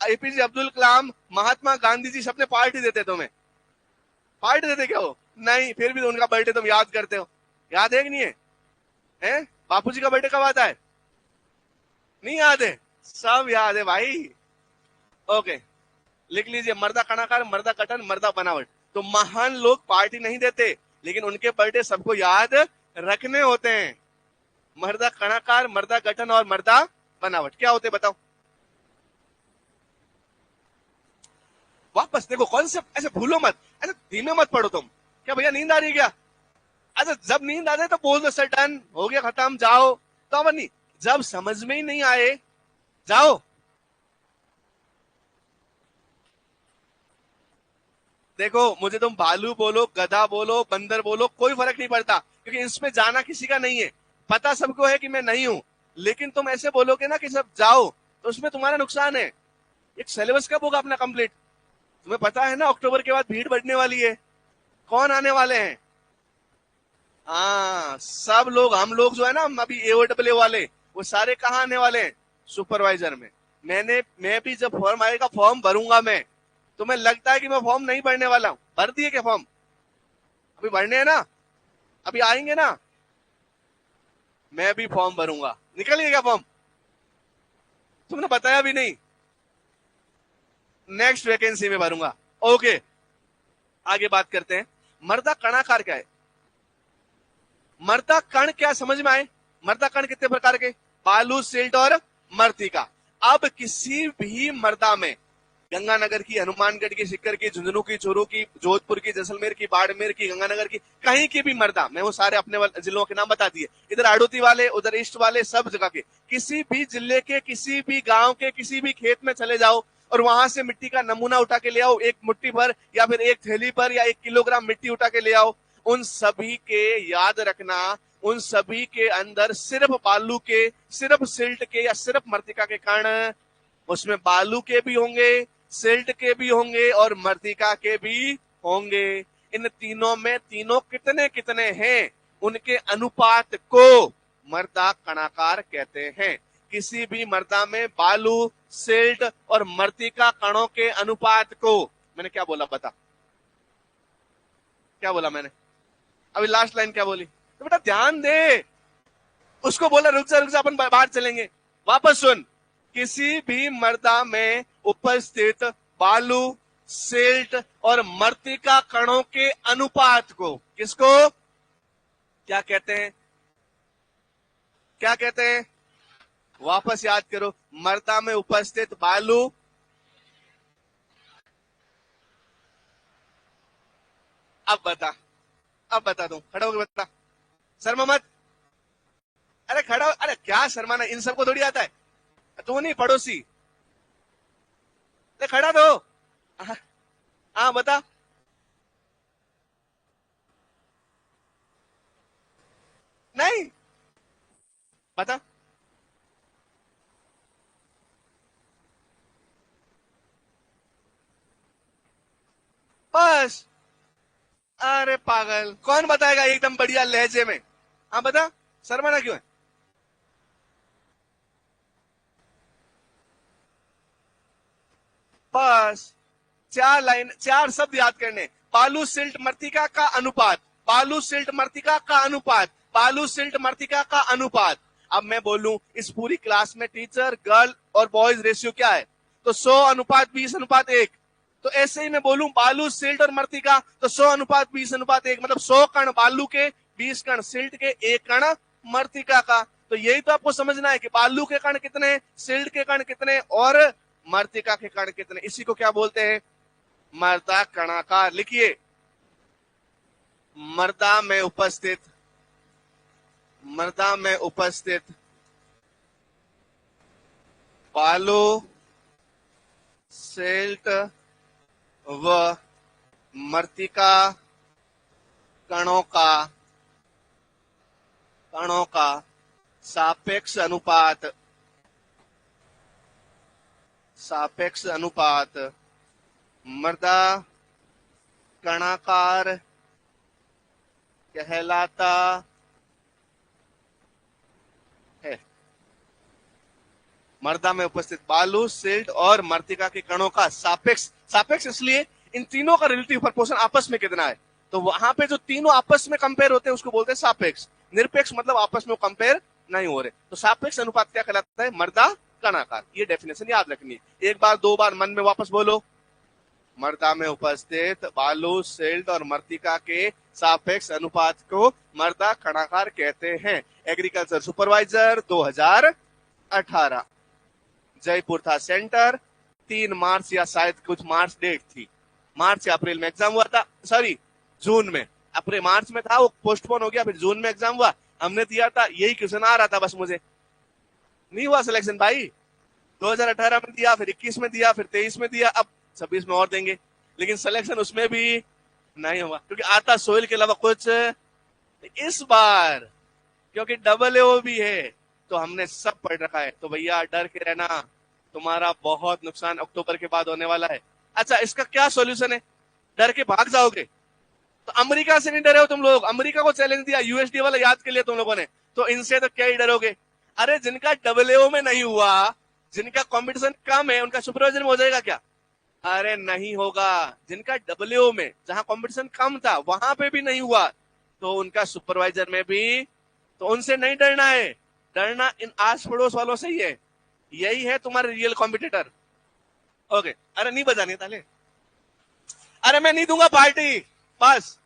एपीजे अब्दुल कलाम, महात्मा गांधी जी सबने पार्टी देते, तुम्हें पार्टी देते क्या हो, नहीं, फिर भी उनका बर्थडे तुम याद करते हो। याद है कि नहीं है, हैं? बापू जी का बर्थडे कब आता है, नहीं याद है, सब याद है भाई। ओके, लिख लीजिए, मर्दा कणाकार, मर्दा कटन, मर्दा बनावट। तो महान लोग पार्टी नहीं देते, लेकिन उनके बर्थडे सबको याद रखने होते हैं। मर्दा कणाकार, मर्दा गठन और मर्दा बनावट क्या होते बताओ? वापस देखो कॉन्सेप्ट, ऐसे भूलो मत, ऐसे धीमे मत पढ़ो तुम। क्या भैया नींद आ रही है क्या? अच्छा, जब नींद आ जाए तो बोल दो सर डन हो गया खत्म जाओ। तो अब नहीं, जब समझ में ही नहीं आए जाओ। देखो मुझे तुम भालू बोलो, गधा बोलो, बंदर बोलो, कोई फर्क नहीं पड़ता, क्योंकि इसमें जाना किसी का नहीं है। पता सबको है कि मैं नहीं हूं, लेकिन तुम ऐसे बोलोगे ना कि सब जाओ, तो उसमें तुम्हारा नुकसान है। एक सिलेबस कब होगा अपना कंप्लीट? तुम्हें पता है ना अक्टूबर के बाद भीड़ बढ़ने वाली है। कौन आने वाले हैं? हाँ, सब लोग, हम लोग जो है ना, हम अभी एओडब्ल्यू वाले, वो सारे कहाँ आने वाले हैं? सुपरवाइजर में। मैं भी जब फॉर्म आएगा फॉर्म भरूंगा मैं। तुम्हें लगता है कि मैं फॉर्म नहीं भरने वाला हूं? भर दिए क्या फॉर्म? अभी भरने हैं ना, अभी आएंगे ना। मैं भी फॉर्म भरूंगा, निकलिए क्या फॉर्म? तुमने बताया भी नहीं। नेक्स्ट वैकेंसी में भरूंगा। ओके, आगे बात करते हैं। मर्दा कणाकार क्या है? मर्दा कण क्या समझ में आए? मर्दा कण कितने प्रकार के? बालू, सिल्ट और मर्तिका। अब किसी भी मर्दा में, गंगानगर की, हनुमानगढ़ की, सिक्कर की, झुंझुनू की, चूरू की, जोधपुर की, जैसलमेर की, बाड़मेर की, गंगानगर की, कहीं की भी मर्दा, मैं वो सारे अपने जिलों के नाम बता दिए, इधर आड़ोती वाले, उधर ईस्ट वाले, सब जगह के, किसी भी जिले के, किसी भी गांव के, किसी भी खेत में चले जाओ और वहां से मिट्टी का नमूना उठा के ले आओ, एक मुट्ठी भर या फिर एक थैली पर या 1 किलोग्राम मिट्टी उठा के ले आओ। उन सभी के याद रखना, उन सभी के अंदर सिर्फ बालू के, सिर्फ सिल्ट के या सिर्फ मृतिका के कण, उसमें बालू के भी होंगे, सिल्ट के भी होंगे और मृतिका के भी होंगे। इन तीनों में तीनों कितने कितने हैं, उनके अनुपात को मर्दा कणाकार कहते हैं। किसी भी मर्दा में बालू, सिल्ट और मृतिका कणों के अनुपात को, मैंने क्या बोला बता? क्या बोला मैंने? अभी लास्ट लाइन क्या बोली? तो बेटा ध्यान दे, उसको बोला रुक जा रुक जा, अपन बाहर चलेंगे। वापस सुन, किसी भी मर्दा में उपस्थित बालू, सिल्ट और मृतिका कणों के अनुपात को, किसको क्या कहते हैं? क्या कहते हैं? वापस याद करो, मर्दा में उपस्थित बालू, अब बता दूं, खड़ा होकर बता, शर्मा मत। अरे खड़ा, अरे क्या शर्माना, इन सबको थोड़ी आता है। तू नहीं पड़ोसी, खड़ा दो। हाँ बता। नहीं बता। बस। अरे पागल, कौन बताएगा एकदम बढ़िया लहजे में? हाँ बता, शर्माना क्यों है? बस, 4 लाइन, 4 शब्द याद करने। बालू, सिल्ट, मृतिका का अनुपात, बालू, सिल्ट, मृतिका का अनुपात, बालू, सिल्ट, मृतिका का अनुपात। अब मैं बोलूं इस पूरी क्लास में टीचर, गर्ल और बॉयज रेशियो क्या है? तो 100:20:1। तो ऐसे ही मैं बोलूं बालू, सिल्ट और मृतिका, तो 100:20:1, मतलब 100 कण बालू के, 20 कण सिल्ट के, 1 कण मृतिका का। तो यही तो आपको समझना है कि बालू के कण कितने, सिल्ट के कण कितने और मृतिका के कण कितने। इसी को क्या बोलते हैं? मर्दा कणाकार। लिखिए, मर्दा में उपस्थित, मर्दा में उपस्थित बालू, सिल्ट व मृतिका कणों का, कणों का सापेक्ष अनुपात, सापेक्ष अनुपात मर्दा कणाकार कहलाता है। मर्दा में उपस्थित बालू, सिल्ट और मृतिका के कणों का सापेक्ष, सापेक्ष इसलिए इन तीनों का रिलेटिव प्रोपोर्शन आपस में कितना है, तो वहां पे जो तीनों आपस में कंपेयर होते हैं उसको बोलते हैं सापेक्ष। निरपेक्ष मतलब आपस में कंपेयर नहीं हो रहे। तो सापेक्ष अनुपात क्या कहलाता है? मर्दा कणाकार। ये डेफिनेशन याद रखनी है। एक बार दो बार मन में वापस बोलो। मृदा में उपस्थित बालू, सिल्ट और मृत्तिका के सापेक्ष अनुपात को मृदा कणाकार कहते हैं। एग्रीकल्चर सुपरवाइजर 2018, जयपुर था सेंटर। 3 मार्च या शायद कुछ मार्च डेट थी, मार्च या अप्रैल में एग्जाम हुआ था, सॉरी जून में, अप्रैल मार्च में था, वो पोस्टपोन हो गया, फिर जून में एग्जाम हुआ, हमने दिया था। यही क्वेश्चन आ रहा था बस, मुझे नहीं हुआ सिलेक्शन भाई। 2018 में दिया, फिर 21 में दिया, फिर 23 में दिया, अब 26 में और देंगे, लेकिन सिलेक्शन उसमें भी नहीं हुआ क्योंकि आता सोइल के अलावा कुछ। इस बार क्योंकि AAO भी है तो हमने सब पढ़ रखा है, तो भैया डर के रहना, तुम्हारा बहुत नुकसान अक्टूबर के बाद होने वाला है। अच्छा, इसका क्या सॉल्यूशन है? डर के भाग जाओगे तो अमेरिका से नहीं डरे हो तुम लोग, अमेरिका को चैलेंज दिया, यूएसडी वाला याद के लिए तुम लोगों ने, तो इनसे तो क्या ही डरोगे। अरे जिनका AAO में नहीं हुआ, जिनका कंपटीशन कम है, उनका सुपरवाइजर में हो जाएगा क्या? अरे नहीं होगा। जिनका AAO में, जहां कंपटीशन कम था, वहां पे भी नहीं हुआ, तो उनका सुपरवाइजर में भी, तो उनसे नहीं डरना है, डरना इन आस पड़ोस वालों से ही है। यही है तुम्हारे रियल कॉम्पिटिटर। ओके, अरे नहीं बजाने ताले, अरे मैं नहीं दूंगा पार्टी, बस।